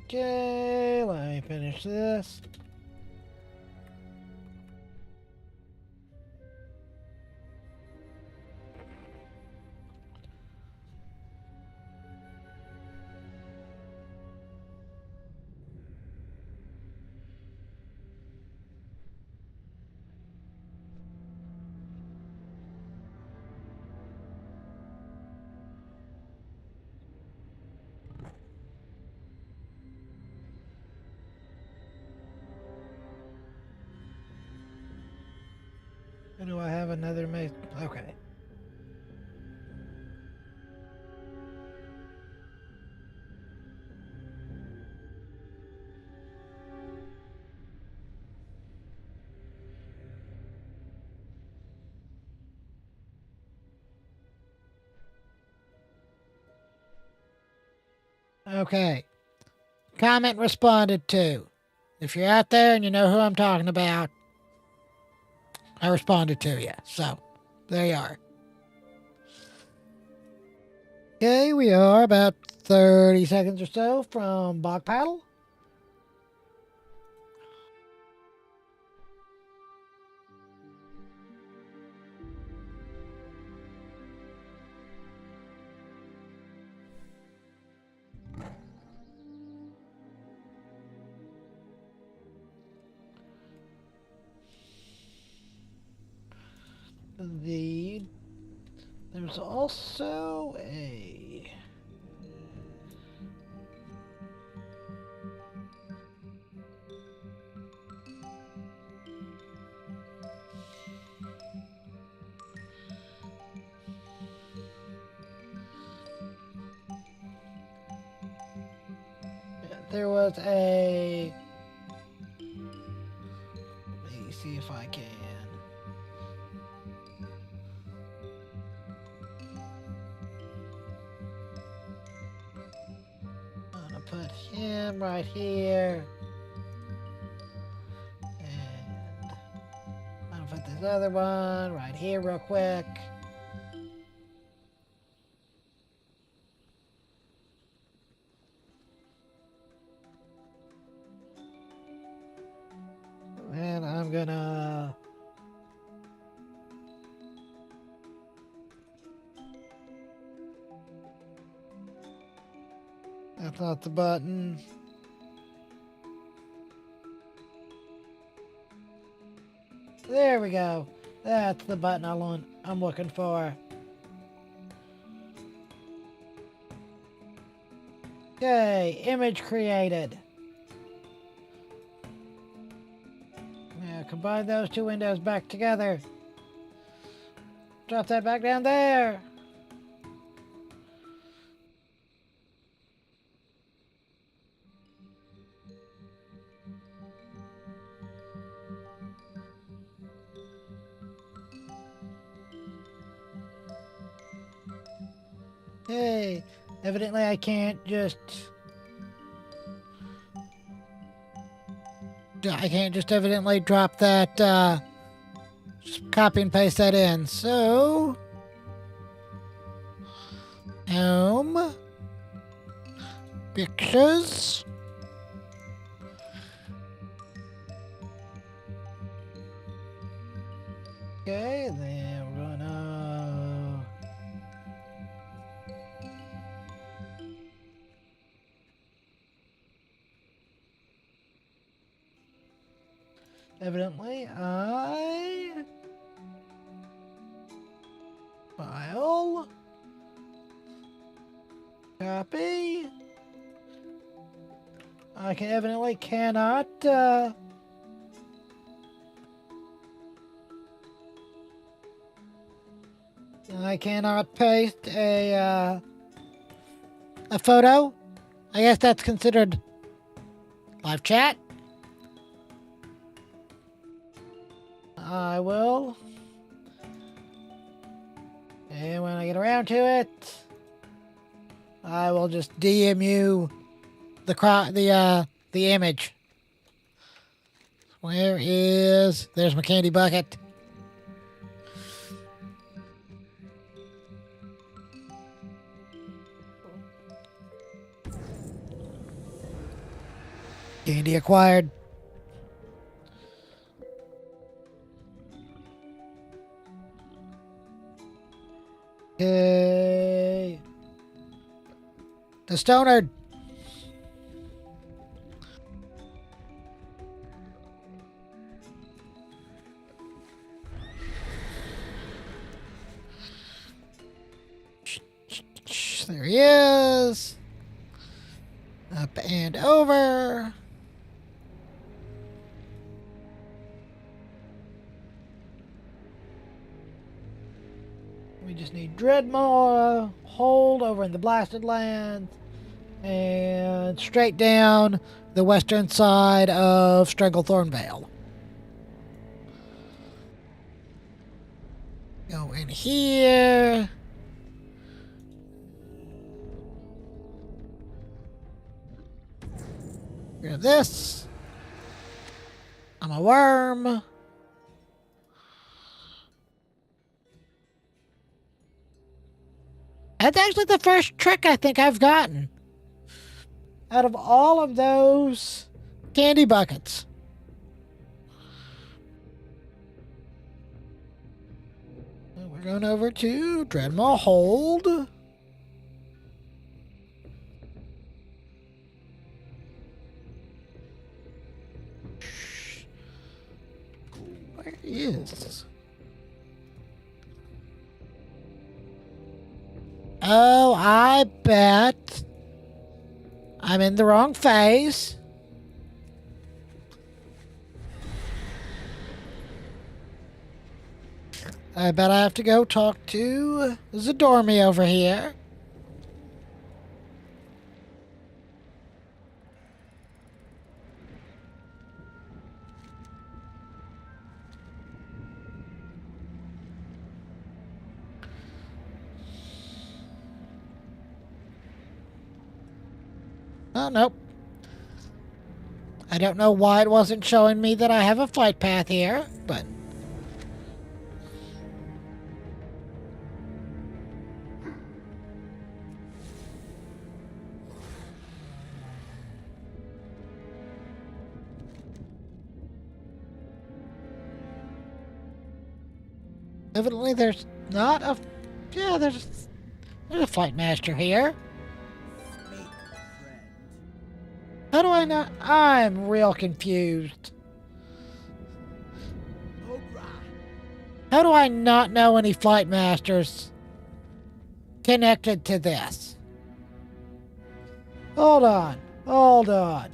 Okay, let me finish this. Do I have another Okay. Okay. Comment responded to. If you're out there and you know who I'm talking about, I responded to you. So, there you are. Okay, we are about 30 seconds or so from Bog Paddle. There's also a there was a let me see if I can. Put him right here. And I'll put this other one right here real quick. And I'm gonna that's not the button. There we go. That's the button I'm looking for. Okay, image created. Now combine those two windows back together. Drop that back down there. Hey, evidently I can't just evidently drop that, just copy and paste that in. So, home, pictures, okay, then we're gonna evidently I file copy. I cannot I cannot paste a photo. I guess that's considered live chat. I will. And when I get around to it, I will just DM you the image. There's my candy bucket. Candy acquired. Okay. The stoner. There he is. Up and over. Dreadmore Hold over in the Blasted Lands, and straight down the western side of Stranglethorn Vale. Go in here. Grab this. I'm a worm. That's actually the first trick I think I've gotten out of all of those candy buckets. And we're going over to Dreadmaw Hold. Where is? Oh, I bet I'm in the wrong phase. I bet I have to go talk to Zadormi over here. Oh, nope. I don't know why it wasn't showing me that I have a flight path here, but... evidently there's not a... yeah, there's a flight master here. Fake friend. How do I not... I'm real confused. Cobra. How do I not know any flight masters connected to this? Hold on. Hold on.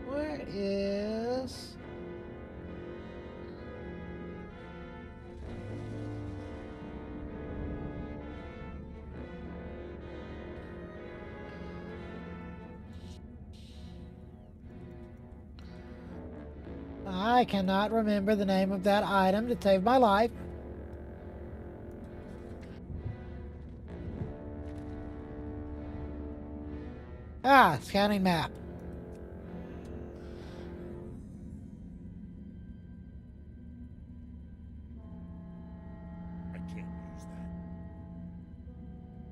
Where is... I cannot remember the name of that item to save my life. Ah, scanning map. I can't use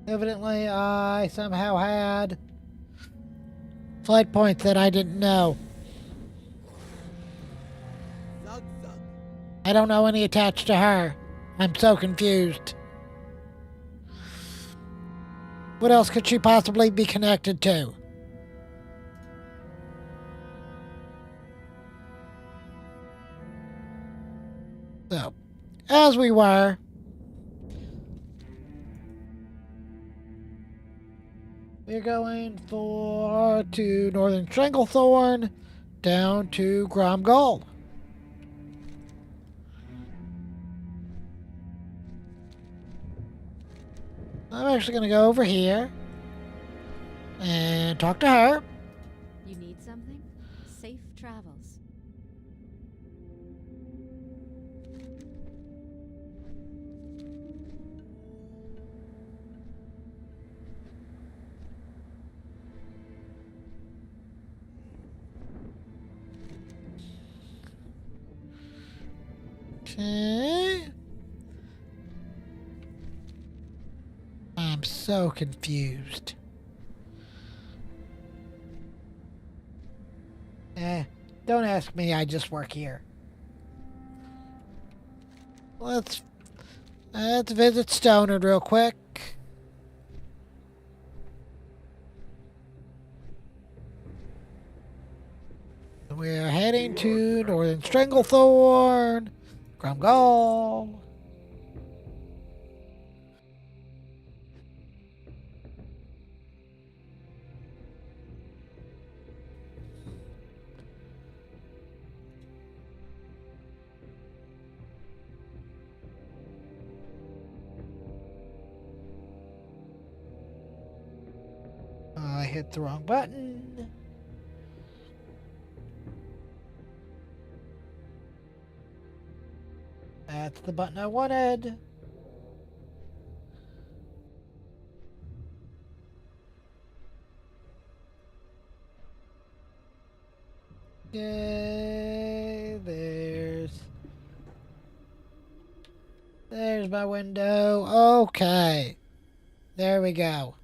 that. Evidently, I somehow had flight points that I didn't know. Zug zug. I don't know any attached to her. I'm so confused. What else could she possibly be connected to? So, as we were, we're going to Northern Stranglethorn, down to Gromgol. I'm actually going to go over here and talk to her. You need something? Safe travels. Okay. I'm so confused. Don't ask me, I just work here. Let's visit Stonard real quick. We're heading to Northern Stranglethorn, Grumgall. I hit the wrong button. That's the button I wanted. Yay, there's my window. Okay. There we go.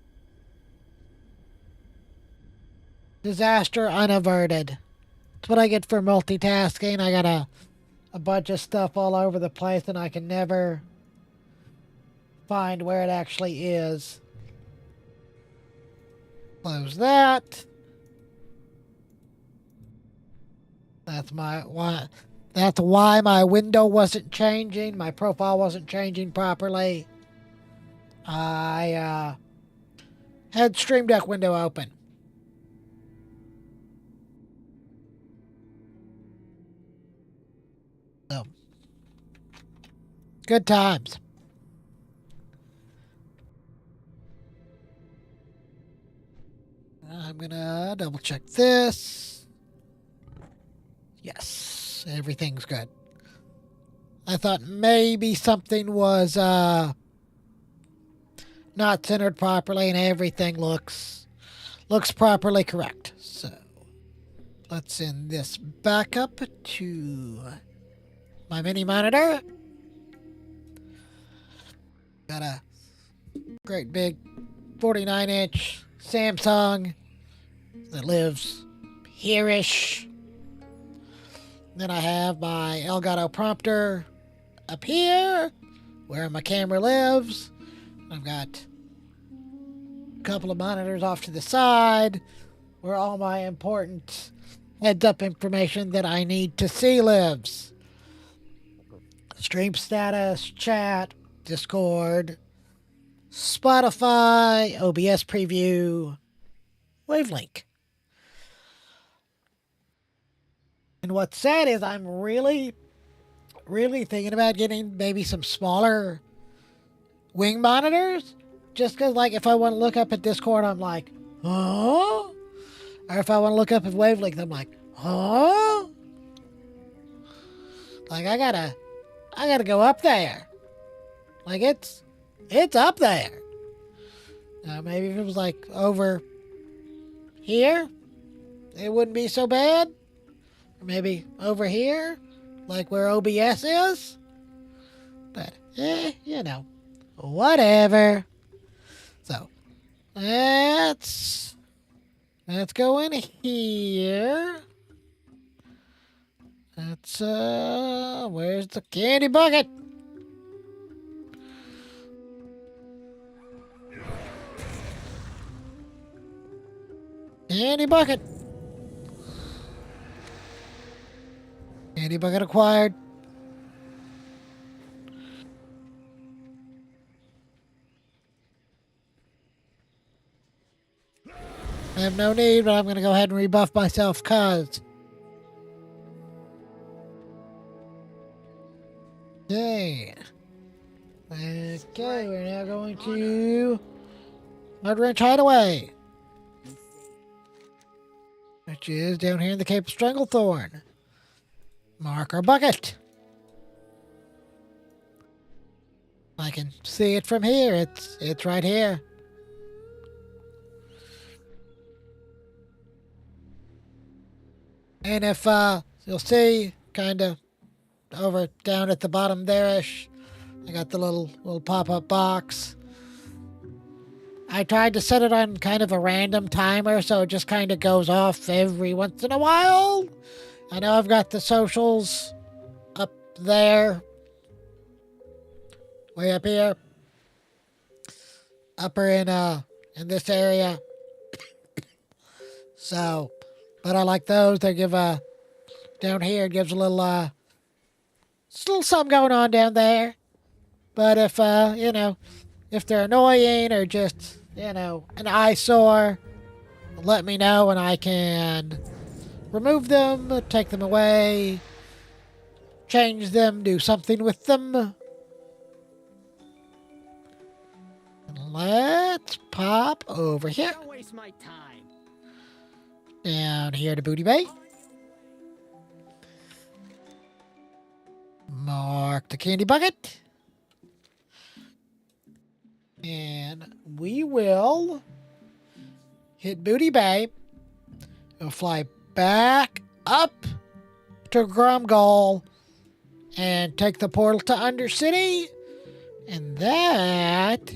Disaster unaverted. That's what I get for multitasking. I got a bunch of stuff all over the place and I can never find where it actually is. Close that. That's why my window wasn't changing. My profile wasn't changing properly. I had Stream Deck window open. So, good times. I'm gonna double check this. Yes, everything's good. I thought maybe something was not centered properly, and everything looks properly correct. So let's send this back up to my mini monitor. Got a great big 49-inch Samsung that lives here-ish. Then I have my Elgato prompter up here where my camera lives. I've got a couple of monitors off to the side where all my important heads-up information that I need to see lives. Stream status, chat, Discord, Spotify, OBS preview, Wavelink. And what's sad is I'm really thinking about getting maybe some smaller wing monitors. Just because, like, if I want to look up at Discord, I'm like, huh? Or if I want to look up at Wavelink, I'm like, huh? Like, I gotta go up there. Like, it's up there. Now, maybe if it was, like, over here, it wouldn't be so bad. Or maybe over here, like where OBS is. But, you know, whatever. So, let's go in here. Where's the candy bucket? Candy bucket. Candy bucket acquired. I have no need, but I'm going to go ahead and rebuff myself, cuz. Okay. Okay, we're now going to Mudwrench Hideaway, which is down here in the Cape of Stranglethorn. Mark our bucket. I can see it from here. It's right here. And if you'll see, kind of over down at the bottom there-ish, I got the little pop-up box. I tried to set it on kind of a random timer, so it just kind of goes off every once in a while. I know I've got the socials up there. Way up here. Upper in this area. So, but I like those. They give down here it gives a little something going on down there. But if if they're annoying or just, an eyesore, let me know and I can remove them, take them away, change them, do something with them. Let's pop over here. Don't waste my time. Down here to Booty Bay. Mark the candy bucket. And we will hit Booty Bay. We'll fly back up to Grumgall and take the portal to Undercity. And that,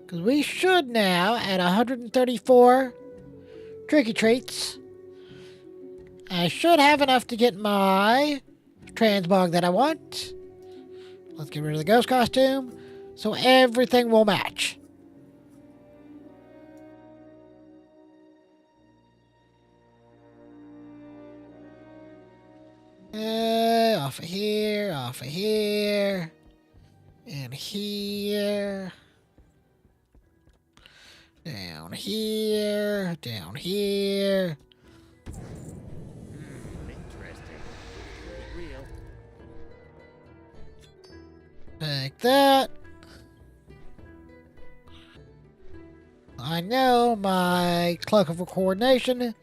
because we should now, at 134 Tricky Treats, I should have enough to get my transmog that I want. Let's get rid of the ghost costume so everything will match. Off of here, and here. Down here, down here. Interesting. Real. Like that. I know my Cloak of Coordination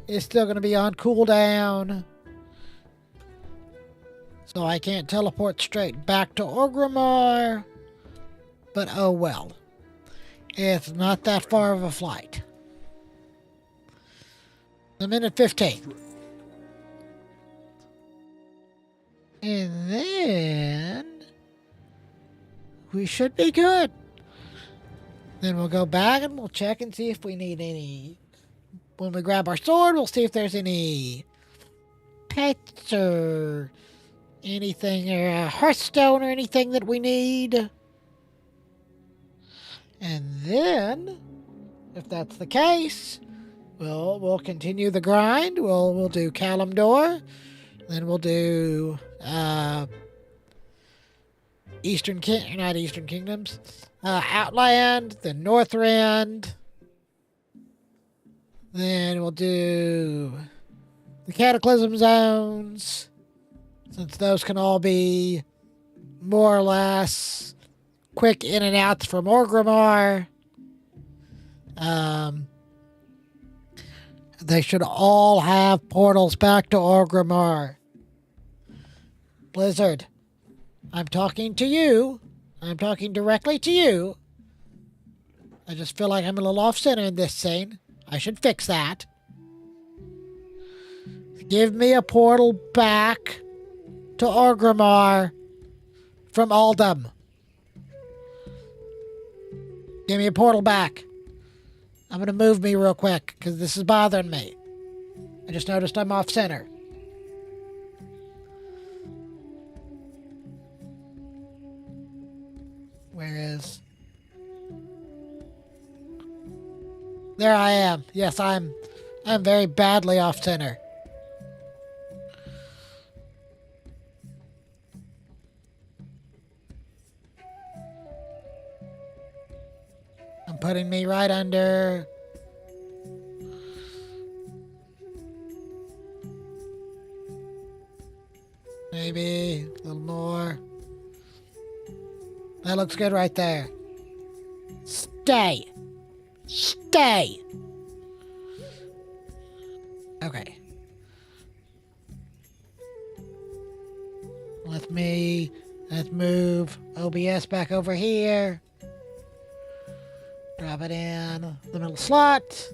is still going to be on cooldown. So I can't teleport straight back to Orgrimmar. But oh well. It's not that far of a flight. A minute 15. And then we should be good. Then we'll go back and we'll check and see if we need any. When we grab our sword, we'll see if there's any pets or anything, or a Hearthstone or anything that we need. And then, if that's the case, we'll continue the grind. We'll do Kalimdor. Then we'll do not Eastern Kingdoms. Outland, then Northrend. Then we'll do the Cataclysm Zones, since those can all be more or less quick in and outs from Orgrimmar. They should all have portals back to Orgrimmar. Blizzard, I'm talking to you. I'm talking directly to you. I just feel like I'm a little off-center in this scene. I should fix that. Give me a portal back to Orgrimmar from Uldum. Give me a portal back. I'm going to move me real quick because this is bothering me. I just noticed I'm off-center. Where is... There I am. Yes, I'm very badly off-center. I'm putting me right under. Maybe a little more. That looks good right there. Stay. Stay. Okay. Let's move OBS back over here. Drop it in the middle slot.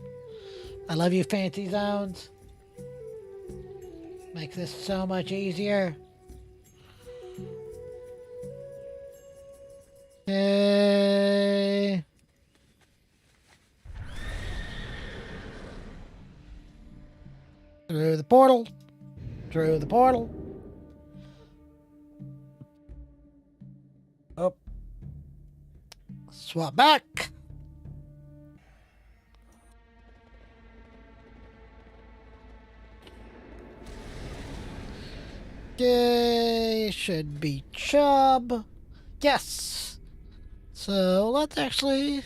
I love you, fancy zones. Makes this so much easier. Okay. Through the portal. Through the portal. Up. Swap back. Okay, should be Chubb. Yes. So let's actually...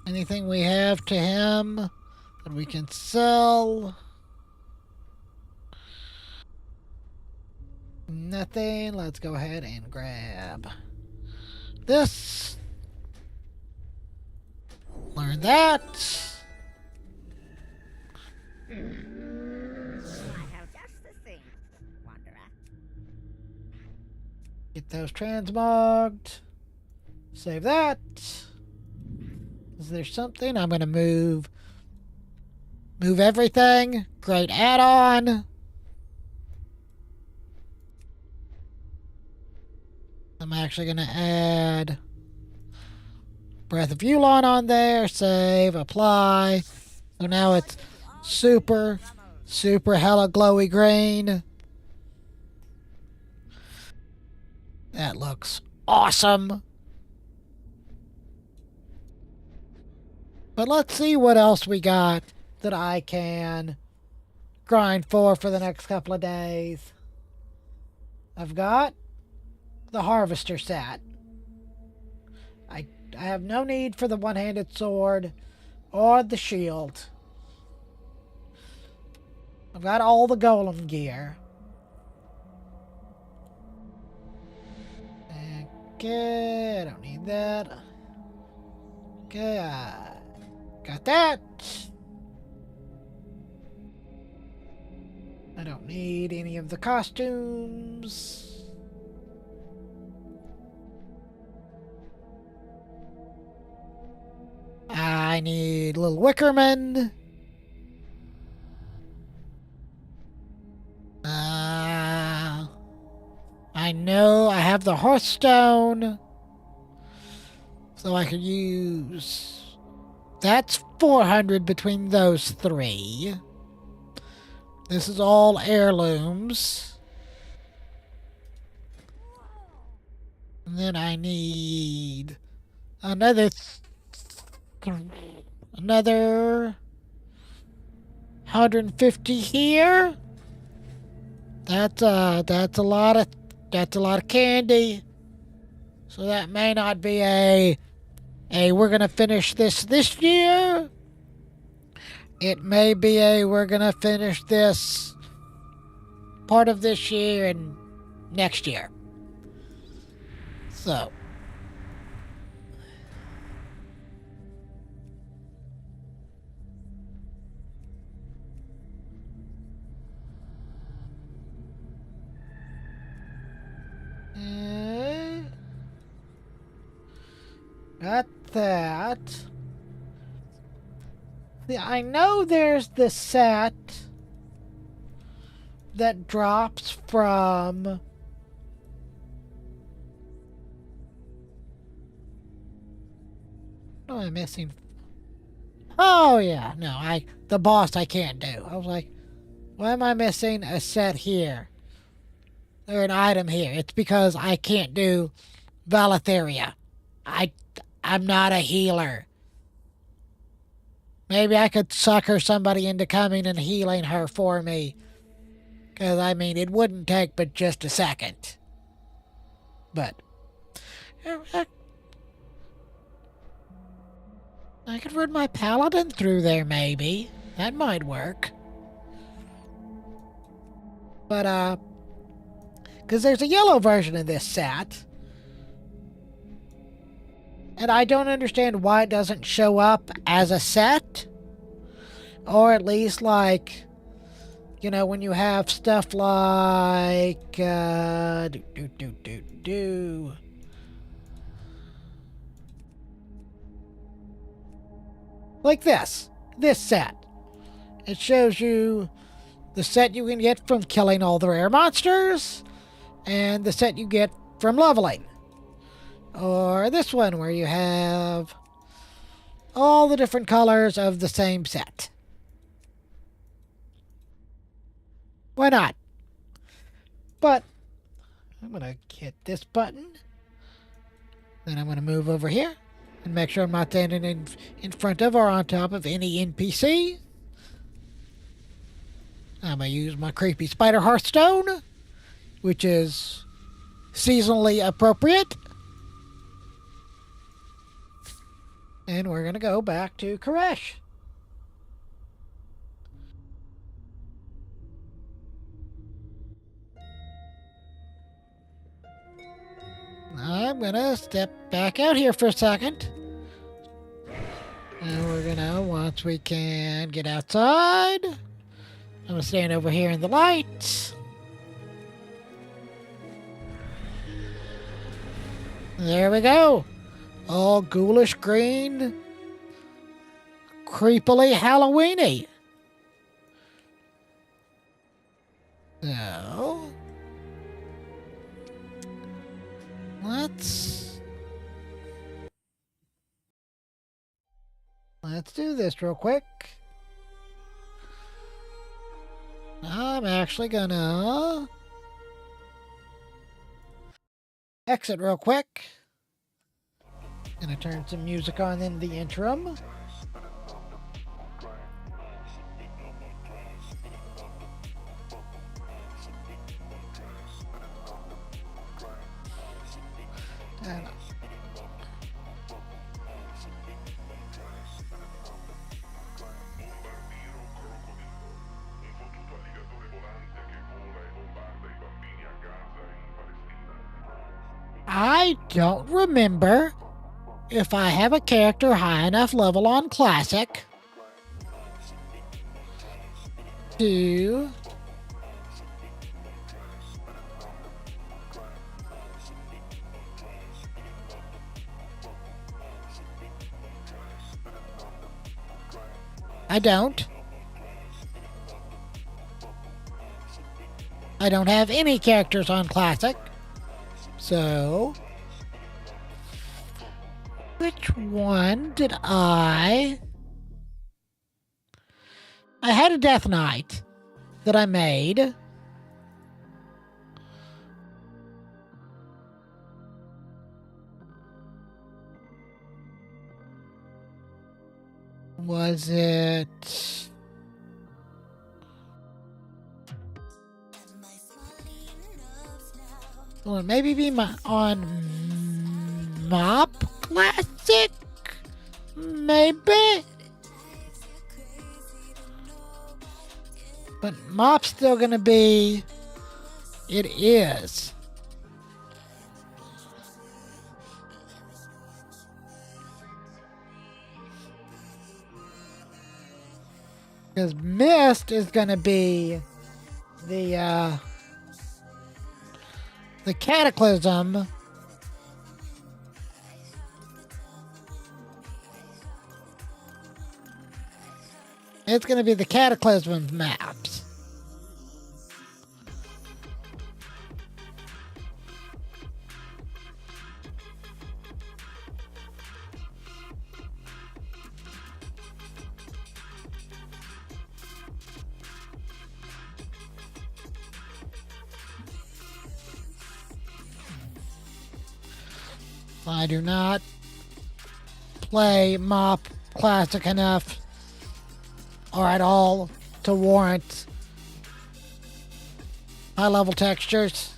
Anything we have to him that we can sell? Nothing. Let's go ahead and grab this. Learn that. I have just the thing, Wanderer. Get those transmogged. Save that. Is there something? I'm going to move everything. Great add-on. I'm actually going to add Breath of Yulon on there. Save, apply. So now it's super hella glowy green. That looks awesome. But let's see what else we got that I can grind for the next couple of days. I've got the Harvester set. I have no need for the one-handed sword or the shield. I've got all the golem gear. Okay, I don't need that. Okay, got that. I don't need any of the costumes. I need Little Wickerman. I know I have the Hearthstone, so I could use... That's 400 between those three. This is all heirlooms. And then I need another 150 here. That's a lot of candy. So that may not be a we're gonna finish this year. It may be a we're gonna finish this part of this year and next year. So got that. See, I know there's the set that drops from... What am I missing? Oh, yeah. No, the boss I can't do. I was like, why am I missing a set here? Or an item here? It's because I can't do Valetheria. I'm not a healer. Maybe I could sucker somebody into coming and healing her for me. Because, I mean, it wouldn't take but just a second. But... I could run my paladin through there, maybe. That might work. But, because there's a yellow version of this set. And I don't understand why it doesn't show up as a set. Or at least, like, you know, when you have stuff like, like this set. It shows you the set you can get from killing all the rare monsters, and the set you get from leveling. Or this one where you have all the different colors of the same set. Why not? But I'm going to hit this button. Then I'm going to move over here and make sure I'm not standing in front of or on top of any NPC. I'm going to use my creepy spider Hearthstone, which is seasonally appropriate. And we're going to go back to Koresh. I'm going to step back out here for a second. And we're going to, once we can get outside, I'm going to stand over here in the light. There we go. All ghoulish green. Creepily Halloweeny. So, let's do this real quick. I'm actually gonna exit real quick. Gonna turn some music on in the interim. And I don't remember if I have a character high enough level on Classic to I don't have any characters on Classic. So, which one did I had a Death Knight that I made. Was it... Well, maybe be on Mop Classic? Maybe? But Mop's still gonna be... It is. Because Mist is gonna be the Cataclysm. It's going to be the Cataclysm maps. I do not play Mop Classic enough or at all to warrant high level textures.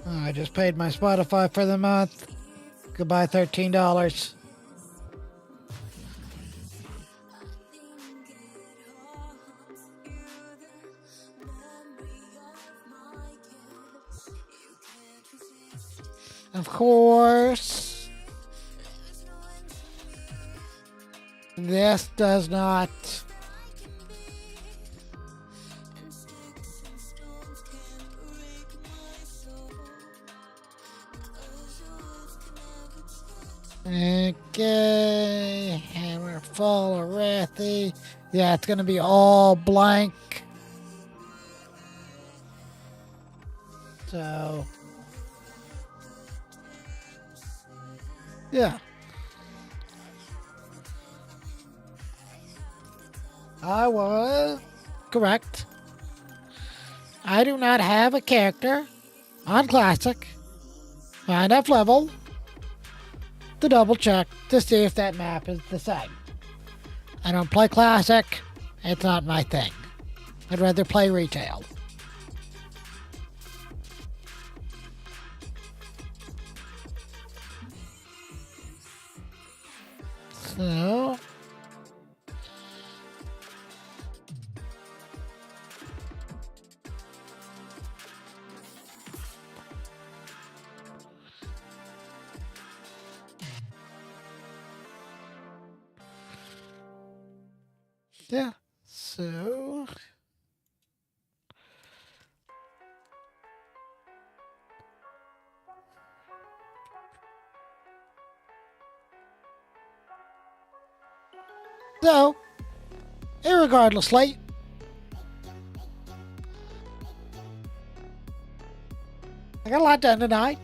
Oh, I just paid my Spotify for the month. Goodbye, $13. Of course, this does not okay, Hammerfall of Wrathy. Yeah, it's gonna be all blank. So, yeah. I was correct. I do not have a character on Classic high enough level to double check to see if that map is the same. I don't play Classic. It's not my thing. I'd rather play retail. So, yeah. So, irregardlessly, I got a lot done tonight.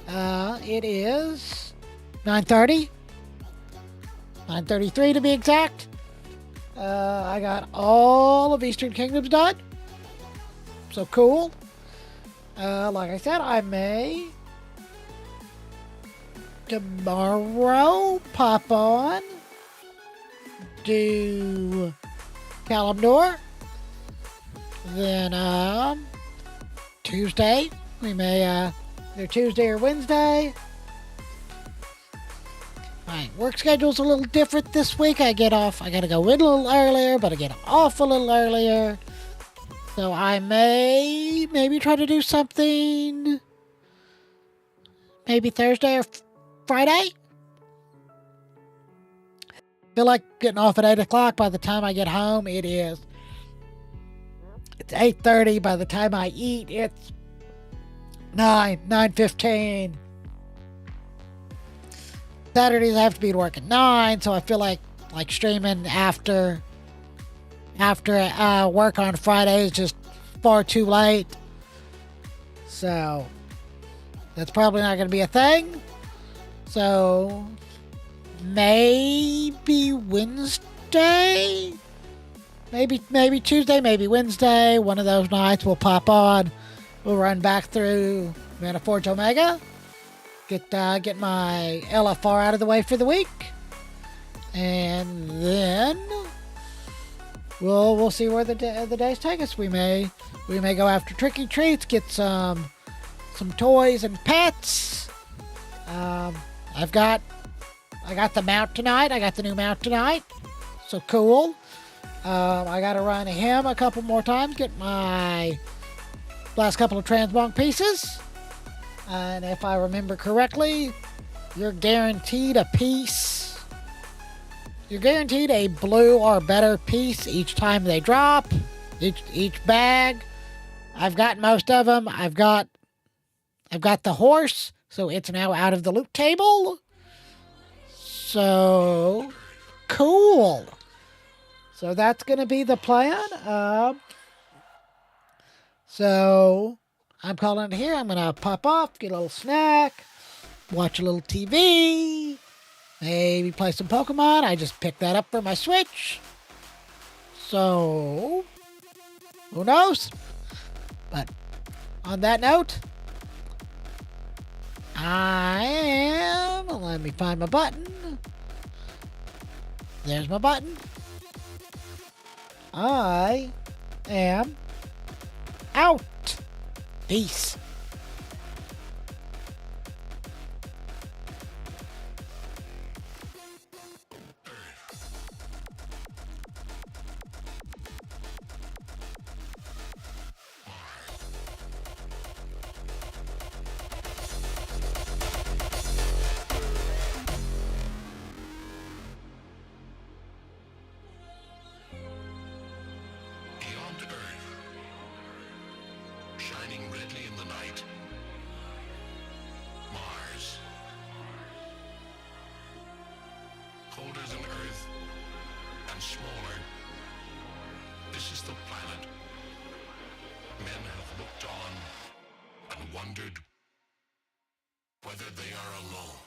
It is 9:30, 9:33 to be exact. I got all of Eastern Kingdoms done. So cool. Like I said, I may tomorrow pop on, do Kalimdor. Then Tuesday, we may either Tuesday or Wednesday. My work schedule's a little different this week. I gotta go in a little earlier, but I get off a little earlier. So I maybe try to do something maybe Thursday or Friday. Feel like getting off at 8 o'clock. By the time I get home, it's 8:30. By the time I eat, it's 9:15. Saturdays I have to be at work at 9, so I feel like streaming after work on Friday is just far too late. So that's probably not going to be a thing. So maybe Wednesday, maybe Tuesday, maybe Wednesday. One of those nights we'll pop on. We'll run back through Mana Forge Omega. Get my LFR out of the way for the week, and then we'll see where the days take us. We may go after tricky treats, get some toys and pets. I got the mount tonight. I got the new mount tonight, so cool. I got to run him a couple more times, get my last couple of transmog pieces. And if I remember correctly, you're guaranteed a piece. You're guaranteed a blue or better piece each time they drop. Each bag. I've got most of them. I've got the horse, so it's now out of the loot table. So cool. So that's gonna be the plan. So I'm calling it here. I'm going to pop off, get a little snack, watch a little TV, maybe play some Pokemon. I just picked that up for my Switch. So, who knows? But on that note, let me find my button. There's my button. I am out. Peace. Beyond Earth, shining redly in the night. wondered whether they are alone.